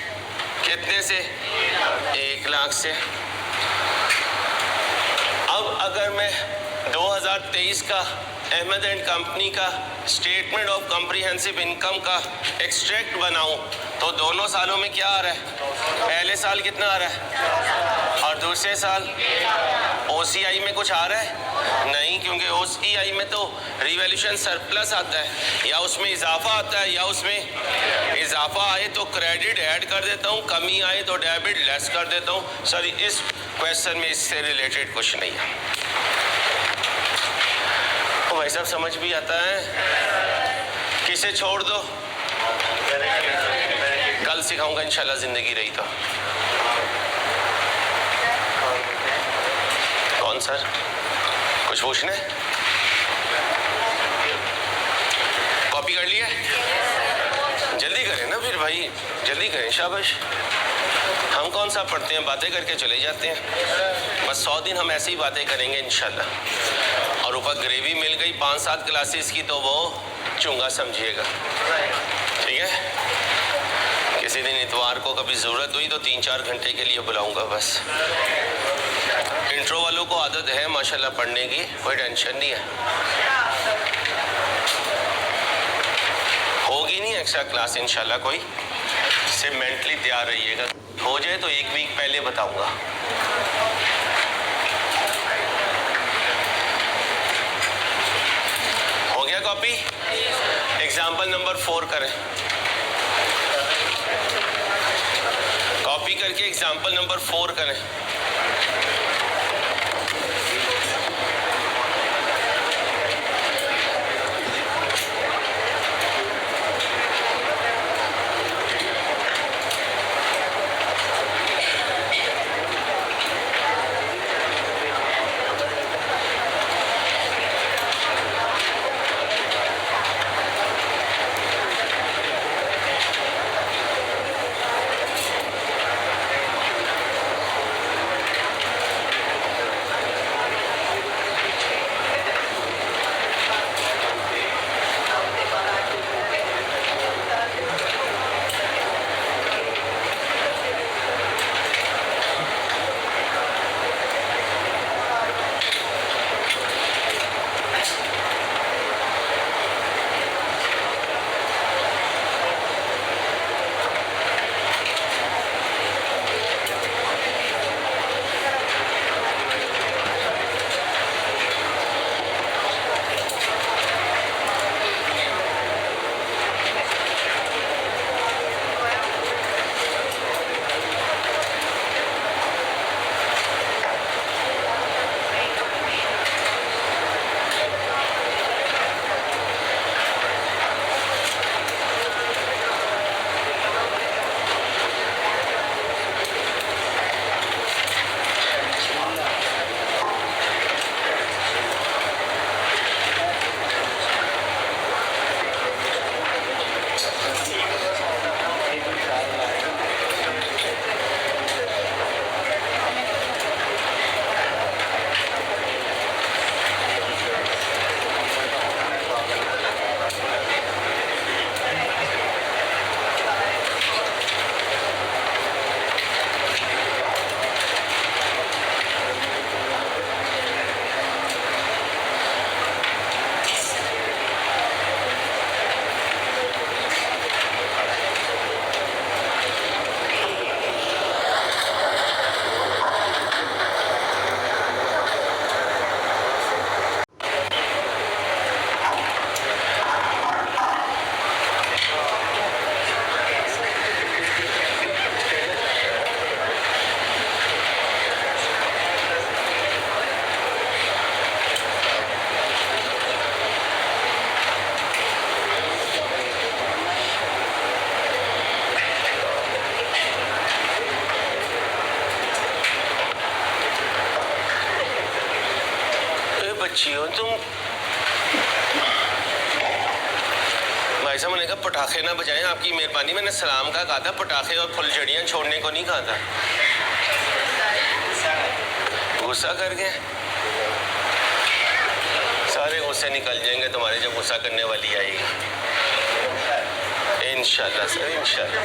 कितने से? 1 लाख से। अब अगर मैं 2023 का अहमद एंड कंपनी का स्टेटमेंट ऑफ कॉम्प्रिहेंसिव इनकम का एक्सट्रैक्ट बनाऊं तो दोनों सालों में क्या आ रहा है? पहले साल कितना आ रहा है और दूसरे साल? ओसीआई में कुछ आ रहा है? नहीं, क्योंकि ओसीआई में तो रिवैल्यूएशन सरप्लस आता है, या उसमें इजाफा आता है, या उसमें इजाफा आए तो क्रेडिट ऐड कर देता हूँ, कमी आए तो डेबिट लेस कर देता हूँ। सॉरी, इस क्वेश्चन में इससे रिलेटेड कुछ नहीं है। तो भाई साहब समझ भी आता है। किसे छोड़ दो, कल सिखाऊंगा इंशाल्लाह, जिंदगी रही तो। कौन सर, कुछ पूछना है? कॉपी कर लिया? जल्दी करें ना फिर भाई, जल्दी करें। शाबाश। हम कौन सा पढ़ते हैं, बातें करके चले जाते हैं। बस 100 दिन हम ऐसे ही बातें करेंगे इंशाल्लाह। और ऊपर ग्रेवी मिल गई 5-7 क्लासेस की तो वो चूंगा समझिएगा, ठीक है। किसी दिन इतवार को कभी ज़रूरत हुई तो 3-4 घंटे के लिए बुलाऊंगा बस। इंट्रो वालों को आदत है माशाल्लाह पढ़ने की, कोई टेंशन नहीं है। होगी नहीं एक्स्ट्रा क्लास इंशाल्लाह कोई, से मेंटली तैयार रहिएगा। हो जाए तो 1 वीक पहले बताऊंगा। हो गया कॉपी? एग्जाम्पल नंबर 4 करें। कॉपी करके एग्जाम्पल नंबर 4 करें। हो तुम? भाई साहब मैंने कहा पटाखे ना बजाएं, आपकी मेहरबानी। मैंने सलाम का कहा था, पटाखे और फुलझड़ियाँ छोड़ने को नहीं कहा था। गुस्सा कर गए? सारे गुस्से निकल जाएंगे तुम्हारे जब गुस्सा करने वाली आएगी, इंशाल्लाह सर, इंशाल्लाह।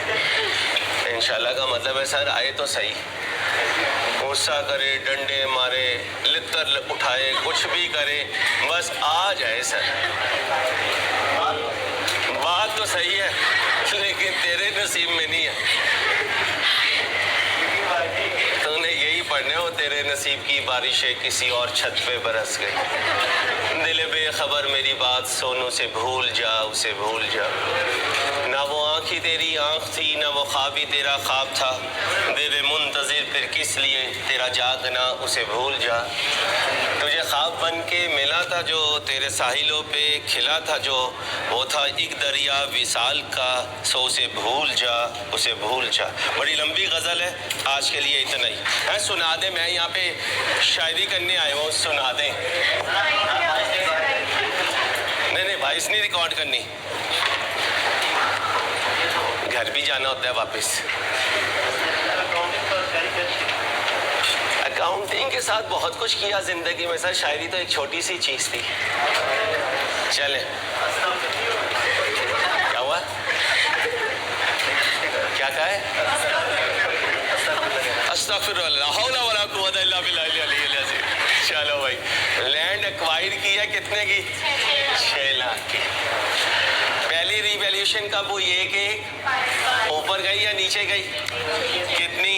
इंशाल्लाह का मतलब है सर आए तो सही। गुस्सा करे, डंडे मारे, लित्तर उठाए, कुछ भी करे, बस आ जाए सर। बात तो सही है लेकिन तेरे नसीब में नहीं है। तूने यही पढ़ने हो, तेरे नसीब की बारिशें किसी और छत पे बरस गई। दिल बेखबर मेरी बात सोनू से भूल जा, उसे भूल जा। ना वो आँख ही तेरी आँख थी, ना वो ख्वाब ही तेरा ख्वाब था। दिल मुंतज़िर फिर किस लिए तेरा जागना, उसे भूल जा। तुझे ख्वाब बन के मिला था जो, तेरे साहिलों पे खिला था जो, वो था एक दरिया विसाल का, सो उसे भूल जा, उसे भूल जा। बड़ी लंबी गज़ल है, आज के लिए इतना ही है। सुना दे, मैं यहाँ पे शायरी करने आया हूँ, सुना दें। नहीं वॉइस नहीं रिकॉर्ड करनी, घर भी जाना होता है वापस। अकाउंटिंग के साथ बहुत कुछ किया जिंदगी में सर, शायरी तो एक छोटी सी चीज थी। चले, क्या हुआ? क्या कहा है? अस्तगफिरुल्लाह, ला हौला वला कुव्वता इल्ला बिल्लाहिल अलिय्यिल अज़ीम। चलो भाई, लैंड एक्वायर की है कितने की? 6 लाख की। पहली रिवैल्यूएशन कब हुई? एक ऊपर गई या नीचे गई? कितनी?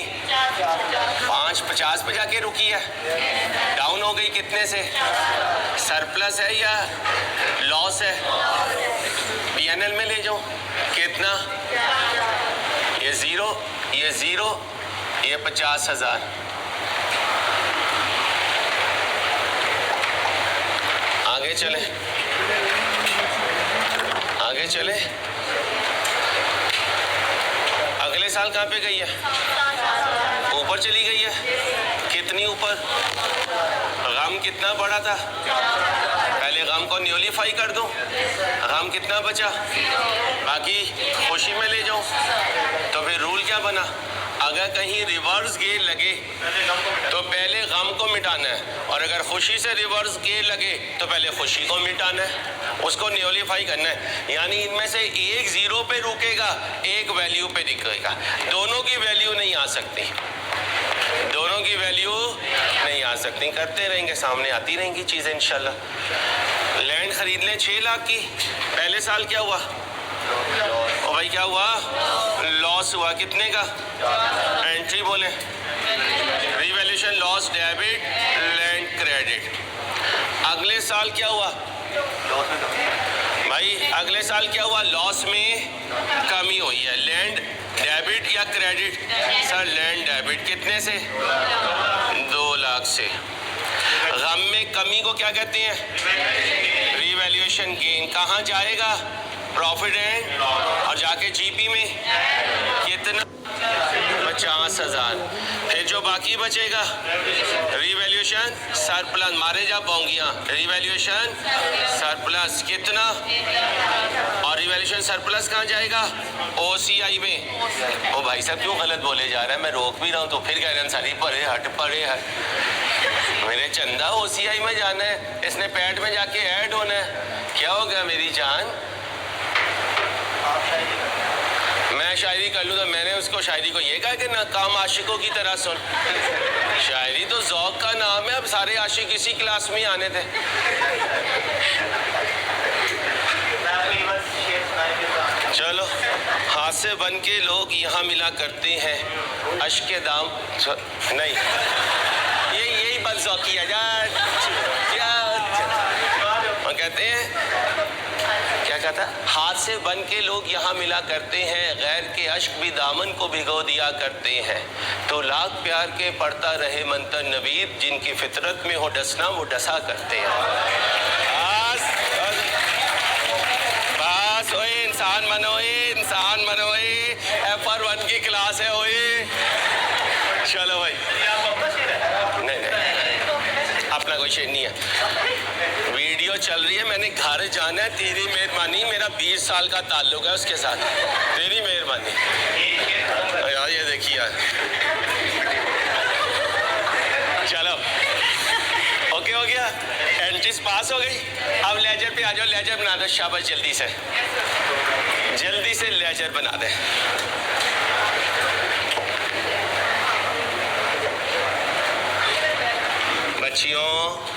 5.50 पे जाके रुकी है, डाउन हो गई कितने से? सरप्लस है या लॉस है? पीएनएल में ले जाओ, कितना? ये जीरो, ये जीरो, ये 50,000। आगे चले, आगे चले। अगले साल कहाँ पे गई है? ऊपर चली गई है। कितनी ऊपर? गम कितना बड़ा था? पहले गम को न्यूलीफाई कर दो, गम कितना बचा? बाकी खुशी में ले जाओ। तो फिर रूल क्या बना? अगर कहीं रिवर्स गेयर लगे तो पहले गम को मिटाना है, और अगर खुशी से रिवर्स गेयर लगे तो पहले खुशी को मिटाना है, उसको न्यूलीफाई करना है। यानी इनमें से एक जीरो पे रुकेगा, एक वैल्यू पे दिखेगा। दोनों की वैल्यू नहीं आ सकती, दोनों की वैल्यू नहीं आ सकती। करते रहेंगे, सामने आती रहेंगी चीजें इंशाल्लाह। लैंड खरीद लें 6 लाख की, पहले साल क्या हुआ? और भाई क्या हुआ? लॉस हुआ। कितने का? एंट्री बोले, revaluation loss debit, land credit. अगले साल क्या हुआ भाई? अगले साल क्या हुआ? लॉस में कमी हुई है। लैंड डेबिट या क्रेडिट? Sir land debit. कितने से? 2 लाख से। गम में कमी को क्या कहते हैं? Revaluation gain. कहाँ जाएगा? प्रॉफिट एंड, और जाके जीपी में कितना? 50,000। फिर जो बाकी बचेगा रिवैल्यूएशन सरप्लस। मारे जा बोंगियां, रिवैल्यूएशन सरप्लस कितना? और रिवैल्यूएशन सरप्लस कहाँ जाएगा? ओसीआई में। ओ भाई साहब क्यों गलत बोले जा रहा है? मैं रोक भी रहा हूँ तो फिर कह रहे हैं सारी पढ़े हट, पढ़े हट। मेरे चंदा ओसीआई में जाना है, इसने पैड में जाके ऐड होना है। क्या हो गया मेरी जान? मैं शायरी कर लूँ तो मैंने उसको शायरी को ये कहा कि ना काम आशिकों की तरह सुन। शायरी तो ज़ौक़ का नाम है, अब सारे आशिक इसी क्लास में आने थे। चलो, हाथ से बन के लोग यहाँ मिला करते हैं, अश्क के दाम नहीं, यही बदज़ौक़ी है यार। कहते हैं क्या कहता? हाथ से बन के लोग यहाँ मिला करते हैं, गैर के अश्क भी दामन को भिगो दिया करते हैं। तो लाख प्यार के पढ़ता रहे मंतर नवीद, जिनकी फितरत में हो डसना वो डसा करते हैं। बस ओए इंसान बनो, इंसान बनो। FR1 की क्लास है ओए। चलो भाई, नहीं अपना कोई शेर नहीं है। चल रही है, मैंने घर जाना है, तेरी मेहरबानी, मेरा 20 साल का ताल्लुक है उसके साथ, तेरी मेहरबानी यार। ये देखिए यार, चलो ओके हो गया, एंट्रीज पास हो गई। अब लेजर पे आ जाओ, लेजर बना दो, शाबाश, जल्दी से लेजर बना दे। बच्चियों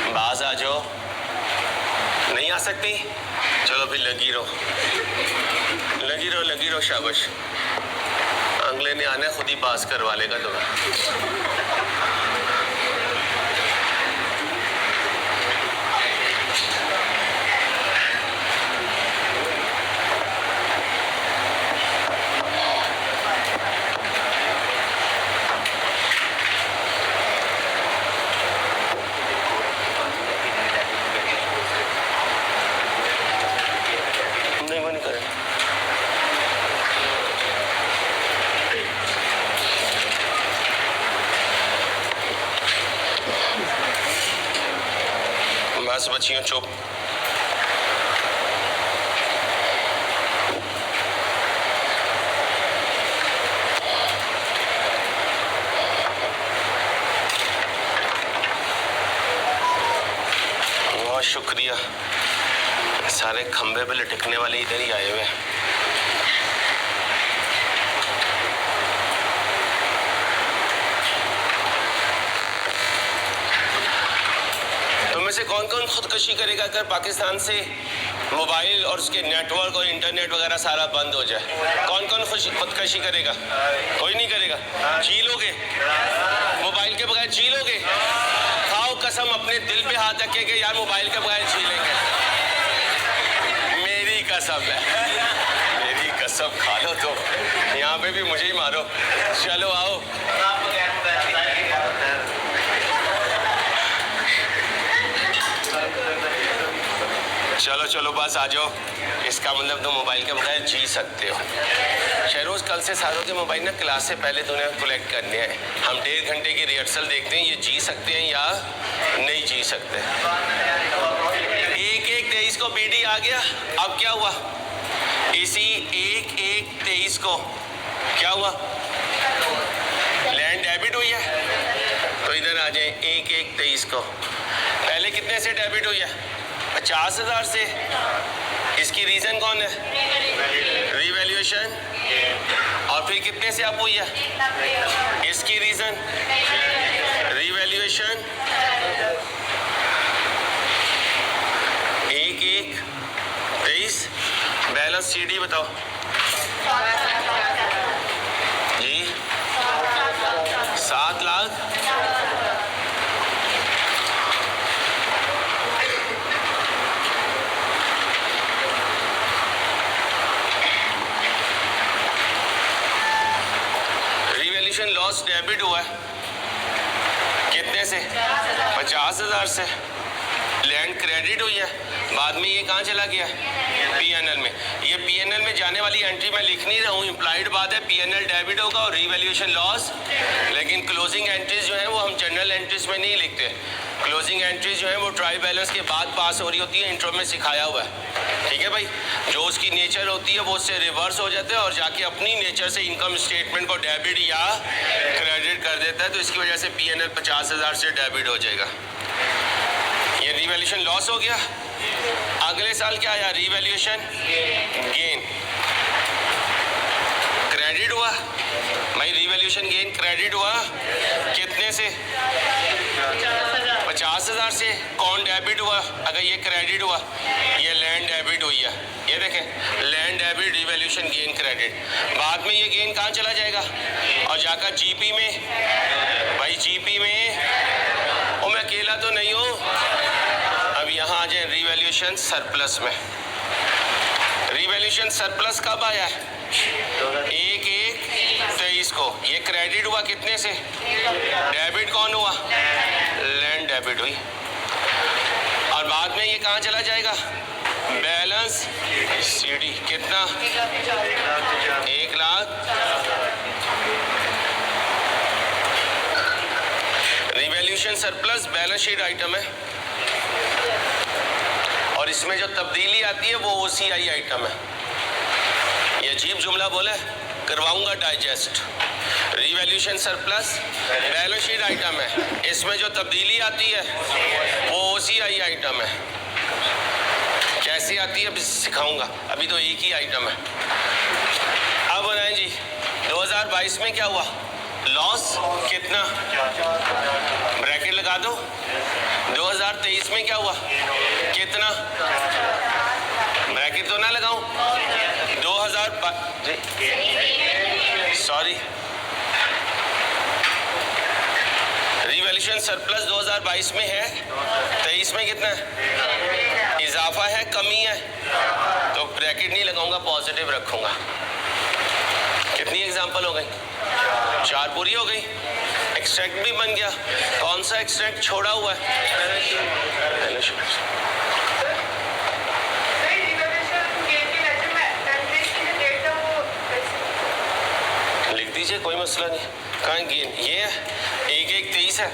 बाज आ जाओ, नहीं आ सकती, चलो फिर लगी रहो, शाबाश। अगले ने आना, खुद ही बाज करवा लेगा तुम्हें। बस बच्चियों चुप। बहुत शुक्रिया, सारे खंबे पे लटकने वाले इधर ही आए हुए हैं। से कौन कौन खुदकशी करेगा अगर पाकिस्तान से मोबाइल और उसके नेटवर्क और इंटरनेट वगैरह सारा बंद हो जाए? कौन कौन खुदकशी करेगा? कोई नहीं करेगा। जी लोगे मोबाइल के बगैर? जी लोगे? खाओ कसम, अपने दिल पे हाथ रखे कि यार मोबाइल के बगैर जी लेंगे। मेरी कसम है, मेरी कसम खा लो तो यहाँ पे भी मुझे ही मारो। चलो आओ, चलो चलो बस आ जाओ। इसका मतलब तुम मोबाइल के बगैर जी सकते हो। शहरोज, कल से सारों के मोबाइल ना क्लास से पहले तुम्हें कलेक्ट करने हैं। हम 1.5 घंटे की रिहर्सल देखते हैं, ये जी सकते हैं या नहीं जी सकते। 1-1-23 को बीडी आ गया। अब क्या हुआ? इसी 1-1-23 को क्या हुआ? लैंड डेबिट हुई है। तो इधर आ जाए 1-1-23 को। पहले कितने से डेबिट हुई है? 50,000 से। इसकी रीजन कौन है? रिवैल्यूएशन। और फिर कितने से अप हुई है? इसकी रीजन रिवैल्यूएशन। 1-1-23 बैलेंस सीडी बताओ जी। 7 लाख। लॉस डेबिट हुआ है कितने से? 50,000 से। लैंड क्रेडिट हुई है, बाद में ये कहाँ चला गया? पीएनएल में। ये पीएनएल में जाने वाली एंट्री मैं लिख नहीं रहा हूँ, इम्प्लाइड बात है। पीएनएल डेबिट होगा और रिवैल्यूएशन लॉस। लेकिन क्लोजिंग एंट्रीज जो है वो हम जनरल एंट्रीज में नहीं लिखते। क्लोजिंग एंट्रीज जो है वो ट्राई बैलेंस के बाद पास हो रही होती है, इंट्रो में सिखाया हुआ है। ठीक है भाई, जो उसकी नेचर होती है वो उससे रिवर्स हो जाता है और जाके अपनी नेचर से इनकम स्टेटमेंट को डेबिट या क्रेडिट कर देता है। तो इसकी वजह से पीएनएल 50,000 से डेबिट हो जाएगा। ये रिवैल्यूएशन लॉस हो गया। अगले साल क्या आया? Revaluation gain. क्रेडिट हुआ भाई, रिवैल्यूएशन गेन क्रेडिट हुआ कितने से? 50,000 से। कौन डेबिट हुआ? अगर ये क्रेडिट हुआ, ये लैंड डेबिट हुई है। ये देखें, land debit, revaluation gain, credit. बाद में ये गेन कहाँ चला जाएगा? और जाकर जीपी में। भाई जीपी में, और मैं अकेला तो नहीं हूँ। अब यहाँ आ जाए रिवैल्यूएशन सरप्लस में। रिवैल्यूएशन सरप्लस कब आया है? 1-1-23 को। ये क्रेडिट हुआ कितने से? डेबिट कौन हुआ? लैंड डेबिट हुई। और बाद में ये कहाँ चला जाएगा? Balance CD. कितना? 1 lakh. Revaluation revaluation surplus balance sheet item है और इसमें जो तब्दीली आती है वो OCI आइटम है। ये अजीब जुमला बोला है, करवाऊंगा digest. Revaluation surplus balance sheet item है, इसमें जो तब्दीली आती है वो OCI आइटम है। कैसे आती है सिखाऊंगा, अभी तो एक ही आइटम है। अब बनाएं जी, 2022 में क्या हुआ, लॉस कितना, ब्रैकेट लगा दो। 2023 में क्या हुआ, कितना, ब्रैकेट तो ना लगाऊं। 2022 सॉरी, रिवैल्यूएशन सरप्लस 2022 में है, 23 में कितना है, इजाफा है कमी है, तो ब्रैकेट नहीं लगाऊंगा, पॉजिटिव रखूंगा। कितनी एग्जांपल हो गई, 4 पूरी हो गई। एक्सट्रैक्ट भी बन गया, कौन सा एक्सट्रैक्ट छोड़ा हुआ है, लिख दीजिए, कोई मसला नहीं। कहाँ गेन, ये है 1-1-23 है,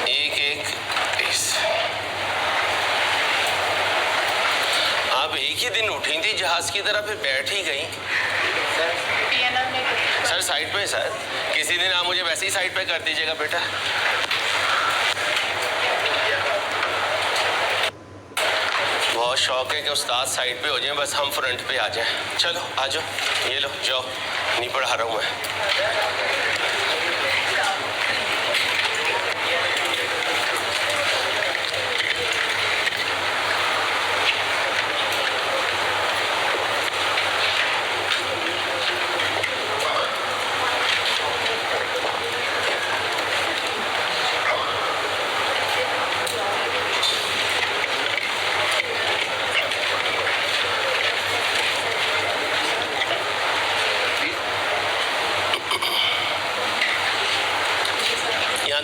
1-1-23। आप एक ही दिन उठी थी जहाज की तरह, फिर बैठ ही गई। सर साइड पे, सर किसी दिन आप मुझे वैसे ही साइड पे कर दीजिएगा बेटा। बहुत शौक है कि उस्ताद साइड पे हो जाए, बस हम फ्रंट पे आ जाएं। चलो आ जाओ, ये लो जाओ, नहीं पढ़ा रहा हूँ मैं।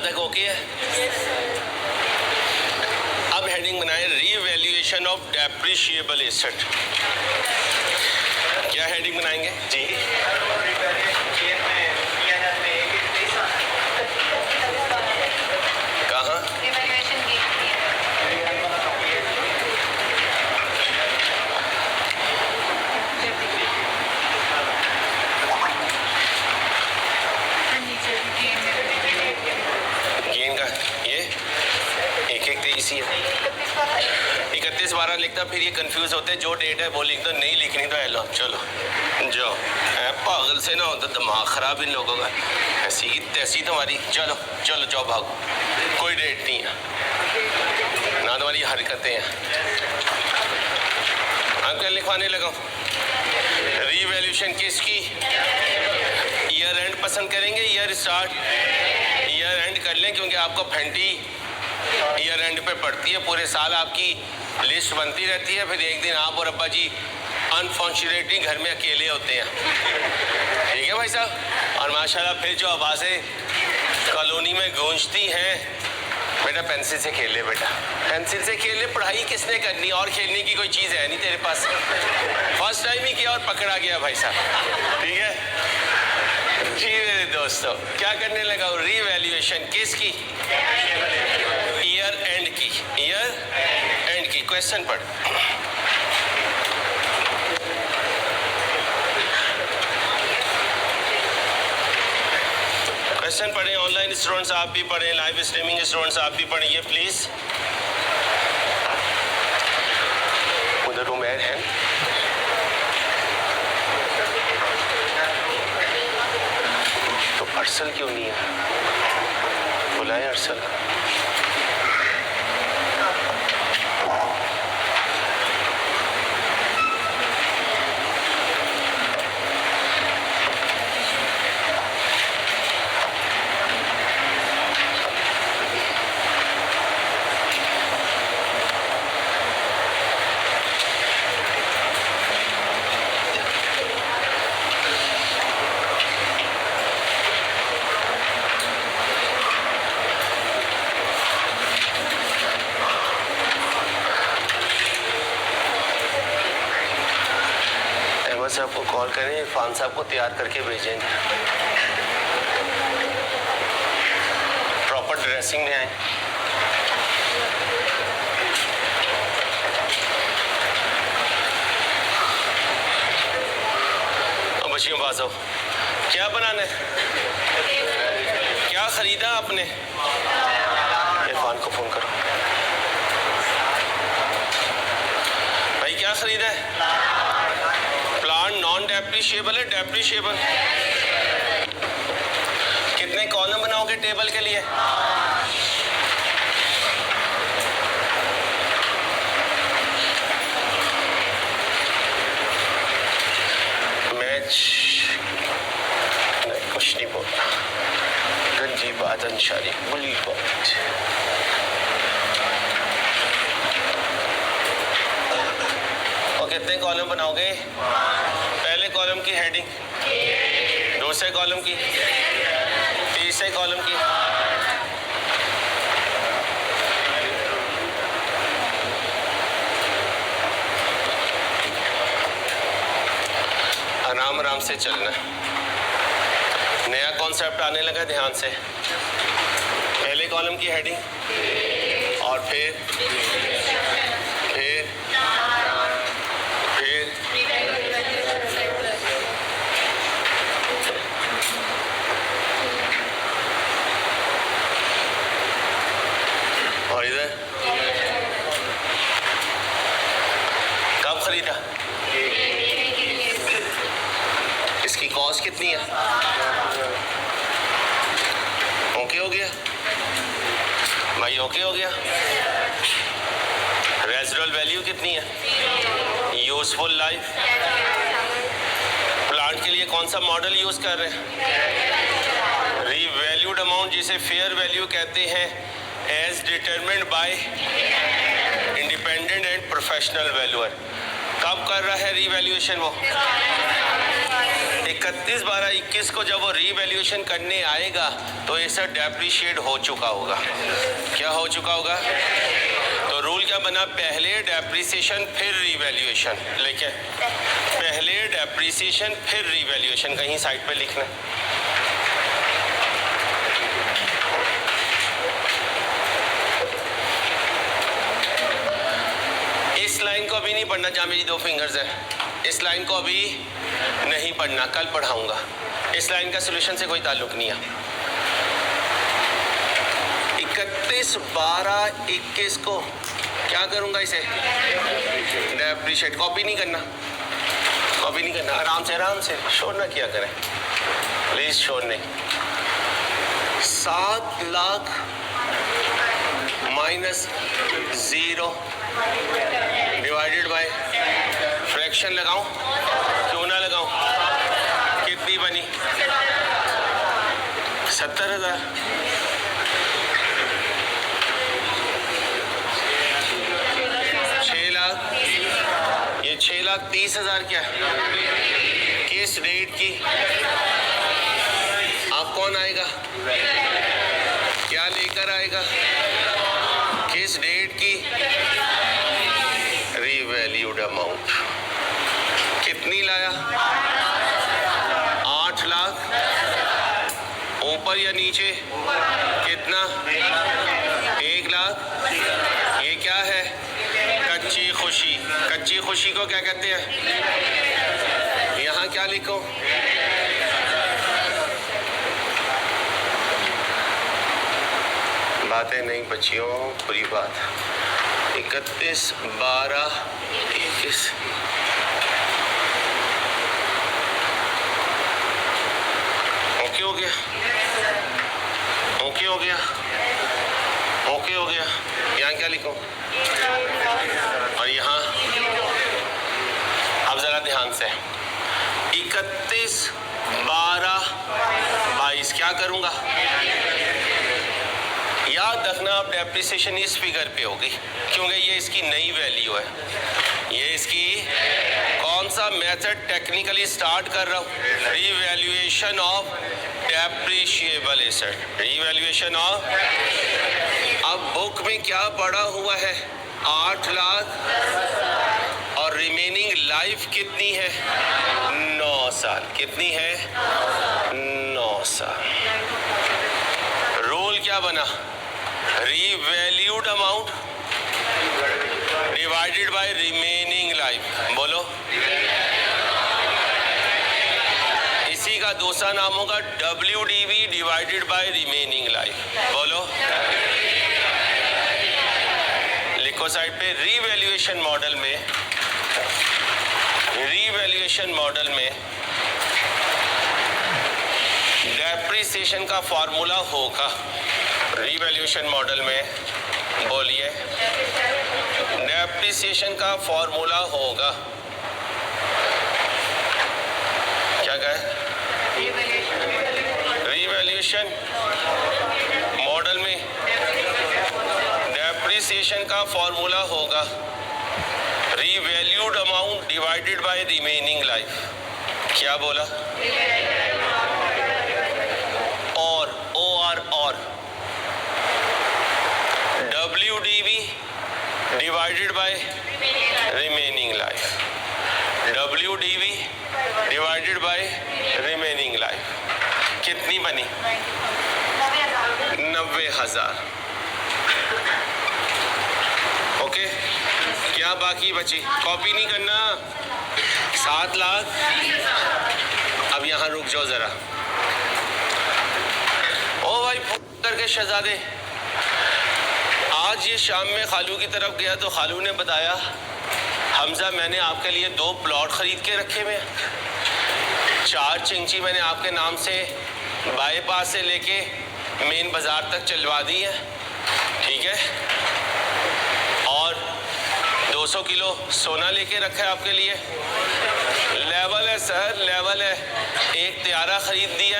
तक ओके है। अब हेडिंग बनाए, रीवैल्यूएशन ऑफ डेप्रिशिएबल एसेट। क्या हेडिंग बनाएंगे जी, कहाँ, इसी है 31-12 लिखता, फिर ये कंफ्यूज होते हैं, जो डेट है वो लिख दो, नहीं लिखनी तो हेलो चलो जाओ। पागल से ना हो तो दिमाग खराब इन लोगों का, ऐसी ही तैसी तुम्हारी। चलो चलो जाओ भागो, कोई डेट नहीं है ना, तुम्हारी हरकतें हैं। आप क्या लिखवाने लगा, रीवैल्यूएशन किसकी, ईयर एंड पसंद करेंगे, ईयर स्टार्ट, ईयर एंड कर लें क्योंकि आपको फंटी ईयर एंड पे पड़ती है, पूरे साल आपकी लिस्ट बनती रहती है, फिर एक दिन आप और अब्बा जी अनफॉर्चुनेटली घर में अकेले होते हैं। ठीक है भाई साहब, और माशाल्लाह फिर जो आवाज़ें कॉलोनी में गूंजती हैं, बेटा पेंसिल से खेल ले, बेटा पेंसिल से खेल ले, पढ़ाई किसने करनी, और खेलने की कोई चीज़ है नहीं तेरे पास। फर्स्ट टाइम ही किया और पकड़ा गया भाई साहब। ठीक है जी मेरे दोस्तों, क्या करने लगा, रीवैल्यूएशन किसकी, ईयर एंड की, ईयर एंड की। क्वेश्चन पढ़, क्वेश्चन पढ़ें। ऑनलाइन स्टूडेंट्स आप भी पढ़ें, लाइव स्ट्रीमिंग स्टूडेंट्स आप भी पढ़िए प्लीज। उधर रूम ऐड है, तो अरसल क्यों नहीं है, बुलाए अरसल। साहब को कॉल करें, इरफान साहब को तैयार करके भेजेंगे। ड्रेसिंग में आए। अब बच्चियों पास आओ, क्या बनाना है, क्या खरीदा आपने? इरफान को फोन करो भाई, क्या खरीदा है? प्लांट नॉन डेप्रिशिएबल है डेप्रिशिएबल? कितने कॉलम बनाओगे टेबल के लिए? मैच नहीं, कुछ नहीं बोलना, गंदी बात, अंशारी बुली बात। और कितने कॉलम बनाओगे? पहले कॉलम की हेडिंग, दूसरे कॉलम की, तीसरे कॉलम की। आराम आराम से चलना। नया कॉन्सेप्ट आने लगा, ध्यान से। पहले कॉलम की हेडिंग और फिर और इधर कब खरीदा? इसकी कॉस्ट कितनी है? ओके हो गया भाई, ओके हो गया। रेजिडुअल वैल्यू कितनी है? Useful life. प्लांट के लिए कौन सा मॉडल यूज कर रहे हैं? रीवैल्यूड अमाउंट, जिसे फेयर वैल्यू कहते हैं, as determined by independent and professional valuer. कब कर रहा है रीवैल्यूएशन? वो 31/12/21 को जब वो रीवैल्यूएशन करने आएगा तो ये सब डेप्रिशिएट हो चुका होगा। क्या हो चुका होगा? तो रूल क्या बना? पहले डेप्रिसिएशन फिर रीवैल्यूएशन। लेके पहले डेप्रिसिएशन फिर रीवैल्यूएशन, कहीं साइड पे लिखना। इस लाइन को अभी नहीं पढ़ना जहाँ मेरी 2 फिंगर्स है, इस लाइन को अभी नहीं पढ़ना, कल पढ़ाऊंगा। इस लाइन का सॉल्यूशन से कोई ताल्लुक नहीं है। 31/12/21 को क्या करूंगा? इसे डेप्रिशिएट। कॉपी नहीं करना, कॉपी नहीं करना, आराम से शोर ना किया करें प्लीज, शोर नहीं। 7 lakh minus 0 divided by, fraction लगाऊं क्यों ना लगाऊं? कितनी बनी? 70,000। 6 लाख, ये 6,30,000 क्या है? किस डेट की? अब कौन आएगा? क्या लेकर आएगा? किस डेट की? Revalued amount. कितनी लाया? 8 लाख। ऊपर या नीचे? कितना? 1 लाख। ये क्या है? कच्ची खुशी। कच्ची खुशी को क्या कहते हैं? यहाँ क्या लिखो? बातें नहीं बच्चियों, बुरी बात। 31/12/21। ओके हो गया? ओके हो गया? ओके हो गया? यहाँ क्या लिखो? और यहाँ अब जरा ध्यान से, 31/12/22 क्या करूंगा? याद रखना, आप डेप्रिसिएशन इस फिगर पे होगी क्योंकि ये इसकी नई वैल्यू है। ये इसकी कौन सा मेथड टेक्निकली स्टार्ट कर रहा हूँ? Revaluation of depreciable asset. Revaluation of, अब बुक में क्या पड़ा हुआ है? 8 लाख और रिमेनिंग लाइफ कितनी है? 9 साल। कितनी है? 9 साल। रूल क्या बना? Revalued amount divided by remaining life. बोलो, इसी का दूसरा नाम होगा WDV divided by remaining life. बोलो, लिखो साइड पे। रीवैल्यूएशन मॉडल में डेप्रिसिएशन का फॉर्मूला होगा। रीवैल्यूएशन मॉडल में बोलिए, डेप्रिसिएशन का फॉर्मूला होगा क्या कहे? रीवैल्यूएशन मॉडल में डेप्रिसिएशन का फॉर्मूला होगा revalued amount divided by remaining life. क्या बोला? और WDV divided by remaining life. WDV divided by remaining life कितनी बनी? 90,000। ओके, क्या बाकी बची? कॉपी नहीं करना। 7 लाख। अब यहाँ रुक जाओ जरा। ओ भाई करके शहजादे, आज ये शाम में खालू की तरफ गया तो खालू ने बताया, हमजा मैंने आपके लिए 2 प्लॉट खरीद के रखे हुए हैं। 4 चिंची मैंने आपके नाम से बाईपास से लेके मेन बाजार तक चलवा दी है, ठीक है? और 200 किलो सोना लेके रखा है आपके लिए। लेवल है सर, लेवल है। एक त्यारा खरीद दिया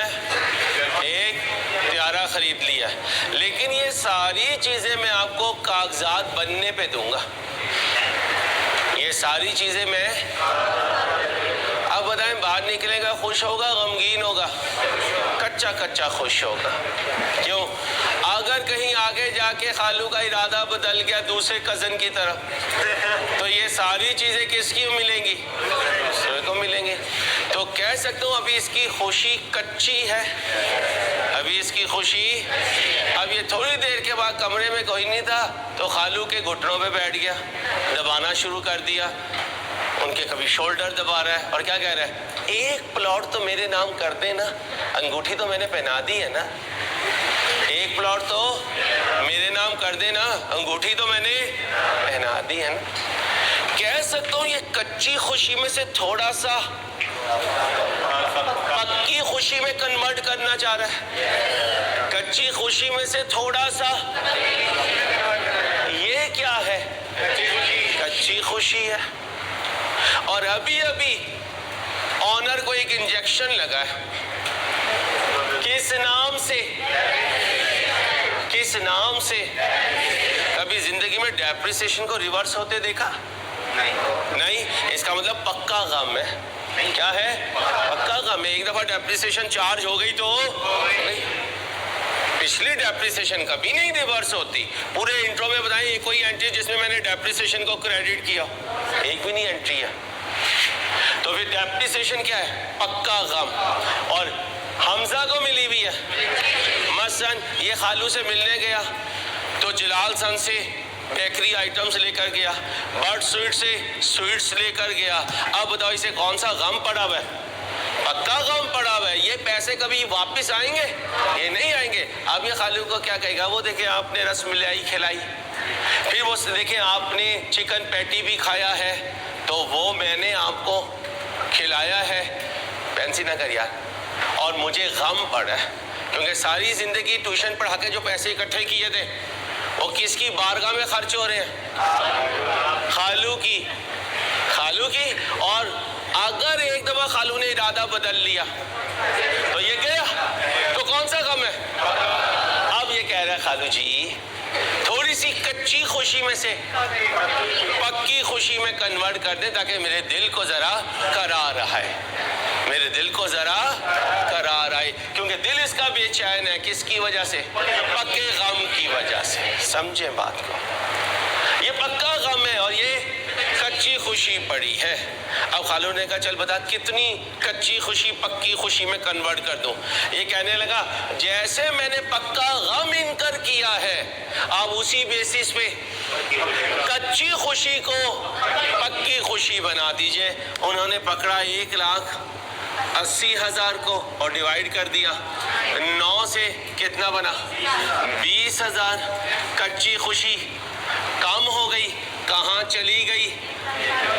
है, लेकिन ये सारी चीजें मैं आपको कागजात बनने पे दूंगा। ये सारी चीजें मैं, अब बताएं, बाहर निकलेगा खुश होगा गमगीन होगा? कच्चा कच्चा खुश होगा। क्यों? अगर कहीं आगे जाके खालू का इरादा बदल गया दूसरे कजन की तरफ, तो ये सारी चीजें किसकी मिलेंगी? दूसरे को मिलेंगी। तो कह सकता हूँ अभी इसकी खुशी कच्ची है, अभी इसकी खुशी। अब ये थोड़ी देर के बाद कमरे में कोई नहीं था तो खालू के घुटनों पे बैठ गया, दबाना शुरू कर दिया। उनके कभी शोल्डर दबा रहा है और क्या कह रहा है? एक प्लॉट तो मेरे नाम कर देना, अंगूठी तो मैंने पहना दी है ना। एक प्लॉट तो मेरे नाम कर देना, अंगूठी तो मैंने पहना दी है ना। कह सकता हूँ ये कच्ची खुशी में से थोड़ा सा पक्की खुशी में कन्वर्ट करना चाह रहा है। कच्ची खुशी में से थोड़ा सा, ये क्या है? कच्ची खुशी है। और अभी अभी ऑनर को एक इंजेक्शन लगा है। किस नाम से? किस नाम से? कभी जिंदगी में डेप्रिसिएशन को रिवर्स होते देखा? नहीं। इसका मतलब पक्का गम है। क्या है? पक्का गम है। एक दफा डेप्रिसिएशन चार्ज हो गई तो नहीं। पिछली डेप्रिसिएशन कभी नहीं रिवर्स होती। पूरे इंट्रो में बताएं कोई एंट्री जिसमें मैंने डेप्रिसिएशन को क्रेडिट किया? एक भी नहीं एंट्री है। तो फिर डेप्रिसिएशन क्या है? पक्का गम। और हमजा को मिली हुई है। मसलन ये खालू से मिलने गया तो जलाल सन से बेकरी आइटम्स लेकर गया, बर्ड स्वीट से स्वीट्स लेकर गया। अब बताओ इसे कौन सा गम पड़ा हुआ है? पक्का गम पड़ा हुआ है। ये पैसे कभी वापस आएंगे? ये नहीं आएंगे। अब ये खालू को क्या कहेगा? वो देखें आपने रसमलाई खिलाई, फिर वो देखें आपने चिकन पैटी भी खाया है, तो वो मैंने आपको खिलाया है। पेंसी ना कर यार। और मुझे गम पड़ा है क्योंकि सारी जिंदगी ट्यूशन पढ़ा के जो पैसे इकट्ठे किए थे वो किसकी बारगाह में खर्च हो रहे हैं? खालू की। खालू की। और अगर एक दफा खालू ने इरादा बदल लिया तो ये गया। तो कौन सा गम है? अब ये कह रहा है खालू जी थोड़ी सी कच्ची खुशी में से पक्की खुशी में कन्वर्ट कर दे ताकि मेरे दिल को जरा करार आए, मेरे दिल को जरा करार आए। क्योंकि दिल इसका बेचैन है। किसकी वजह से? पक्के गम की वजह से। समझे बात को? ये पक्का गम है और ये कच्ची खुशी पड़ी है। अब खालू ने कहा चल बता कितनी कच्ची खुशी पक्की खुशी में कन्वर्ट कर दूं। ये कहने लगा जैसे मैंने पक्का गम इनकर किया है अब उसी बेसिस पे कच्ची खुशी को पक्की खुशी बना दीजिए। उन्होंने पकड़ा 1,80,000 को और डिवाइड कर दिया 9 से, कितना बना 20,000। कच्ची खुशी कम हो गई, कहाँ चली गई,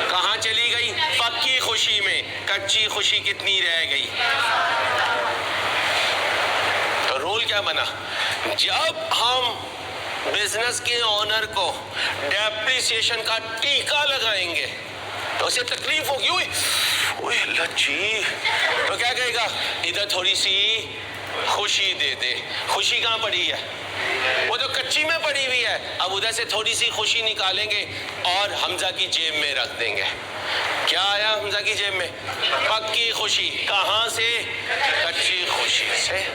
कहाँ चली गई, पक्की खुशी में। कच्ची खुशी कितनी रह गई। तो रूल क्या बना, जब हम बिजनेस के ओनर को डेप्रिसिएशन का टीका लगाएंगे तो उसे तकलीफ होगी, ओए लच्छी, तो क्या कहेगा, इधर थोड़ी सी खुशी दे दे। खुशी कहाँ पड़ी है, वो तो कच्ची में पड़ी हुई है। अब उधर से थोड़ी सी खुशी निकालेंगे और हमजा की जेब में रख देंगे। क्या आया हमजा की जेब में, पक्की खुशी। कहाँ से, कच्ची खुशी से।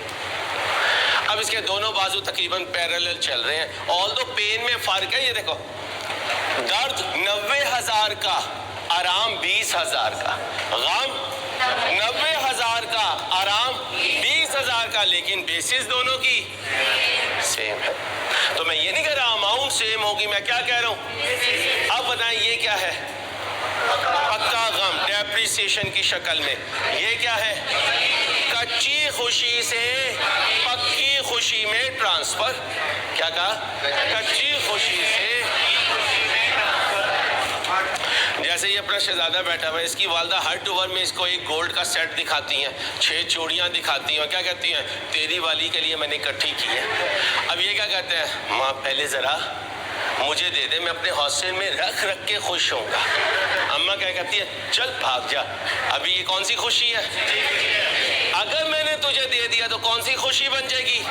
अब इसके दोनों बाजू तकरीबन पैरेलल चल रहे हैं, ऑल दो पेन में फर्क है। ये देखो, दर्द 90,000 का, आराम 20,000 का, गम 90,000 का, आराम 20,000 का, लेकिन बेसिस दोनों की सेम है। तो मैं ये नहीं कह रहा अमाउंट सेम होगी, मैं क्या कह रहा हूं, अब बताएं ये क्या है, पक्का गम डेप्रिसिएशन की शक्ल में। ये क्या है, कच्ची खुशी से पक्की खुशी में ट्रांसफर। क्या कहा, कच्ची खुशी से। जैसे ये अपना शहजादा बैठा हुआ है, इसकी वालदा हर टूवर में इसको एक गोल्ड का सेट दिखाती हैं, 6 चूड़ियाँ दिखाती हैं और क्या कहती हैं, तेरी वाली के लिए मैंने इकट्ठी की है। अब ये क्या कहते हैं, माँ पहले ज़रा मुझे दे दे, मैं अपने हौसले में रख रख के खुश होऊंगा। अम्मा क्या कहती है, चल भाग जा, अभी ये कौन सी खुशी है, अगर मैंने तुझे दे दिया तो कौन सी खुशी बन जाएगी,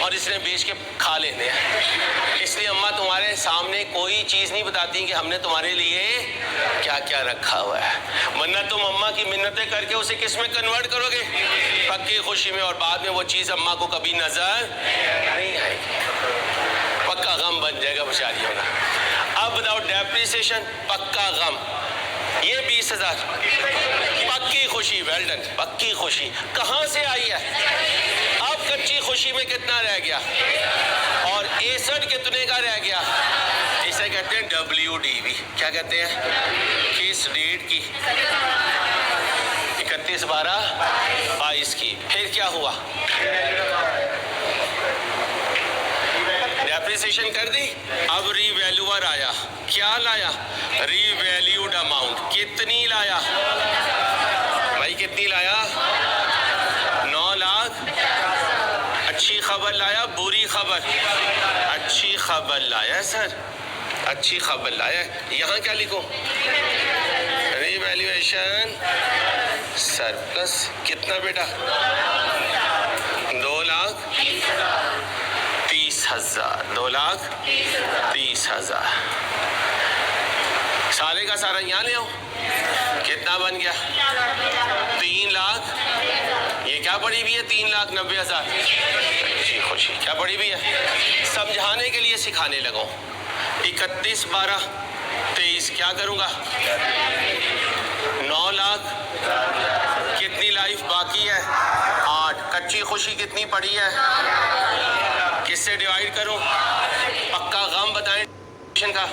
और इसने बेच के खा लेने हैं। इसलिए अम्मा तुम्हारे सामने कोई चीज़ नहीं बताती कि हमने तुम्हारे लिए क्या क्या रखा हुआ है, वरना तुम अम्मा की मिन्नतें करके उसे किस में कन्वर्ट करोगे, पक्की खुशी में, और बाद में वो चीज़ अम्मा को कभी नजर नहीं आएगी, पक्का गम बन जाएगा बेचारियों का। अब बताओ डेप्रिसिएशन, पक्का गम, ये 20,000, पक्की खुशी, वेल डन, पक्की खुशी कहाँ से आई है। अब कच्ची खुशी में कितना रह गया, और 61 कितने का रह गया, इसे कहते हैं WDV। क्या कहते हैं, किस डेट की, 31/12/22 की। फिर क्या हुआ, डेप्रिसिएशन कर दी, अब रीवैल्यूअर आया, क्या लाया, रीवैल्यूड अमाउंट, कितनी लाया भाई, कितनी लाया, 9 लाख। अच्छी खबर लाया, बुरी खबर, अच्छी खबर लाया सर, अच्छी खबर लाया। यहाँ क्या लिखूं, रीवैल्यूएशन सरप्लस, कितना बेटा, 2,30,000, 2,30,000। सारे का सारा यहाँ ले आओ, कितना बन गया, 3 लाख। ये क्या पड़ी हुई है, 3,90,000। अच्छी खुशी क्या पड़ी हुई है, समझाने के लिए सिखाने लगो। 31/12/23 क्या करूँगा, 9 लाख। कितनी लाइफ बाकी है, 8। कच्ची खुशी कितनी पड़ी है, किससे डिवाइड करूं, पक्का गम बताएं का,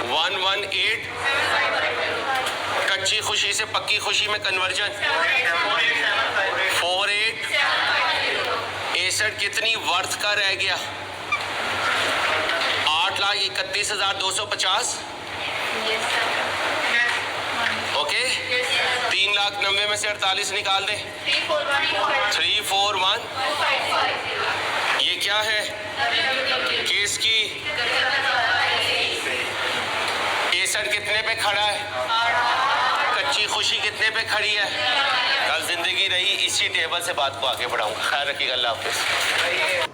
118। कच्ची खुशी से पक्की खुशी में कन्वर्जन 48। 61 कितनी वर्थ का रह गया, 8,31,250। ओके, 3,90,000 में से 48 निकाल दें, 341। ये क्या है, केस की 61 कितने पे खड़ा है, कच्ची खुशी कितने पे खड़ी है। कल जिंदगी रही इसी टेबल से बात को आगे बढ़ाऊंगा। ख्याल रखिएगा, अल्लाह हाफिज़।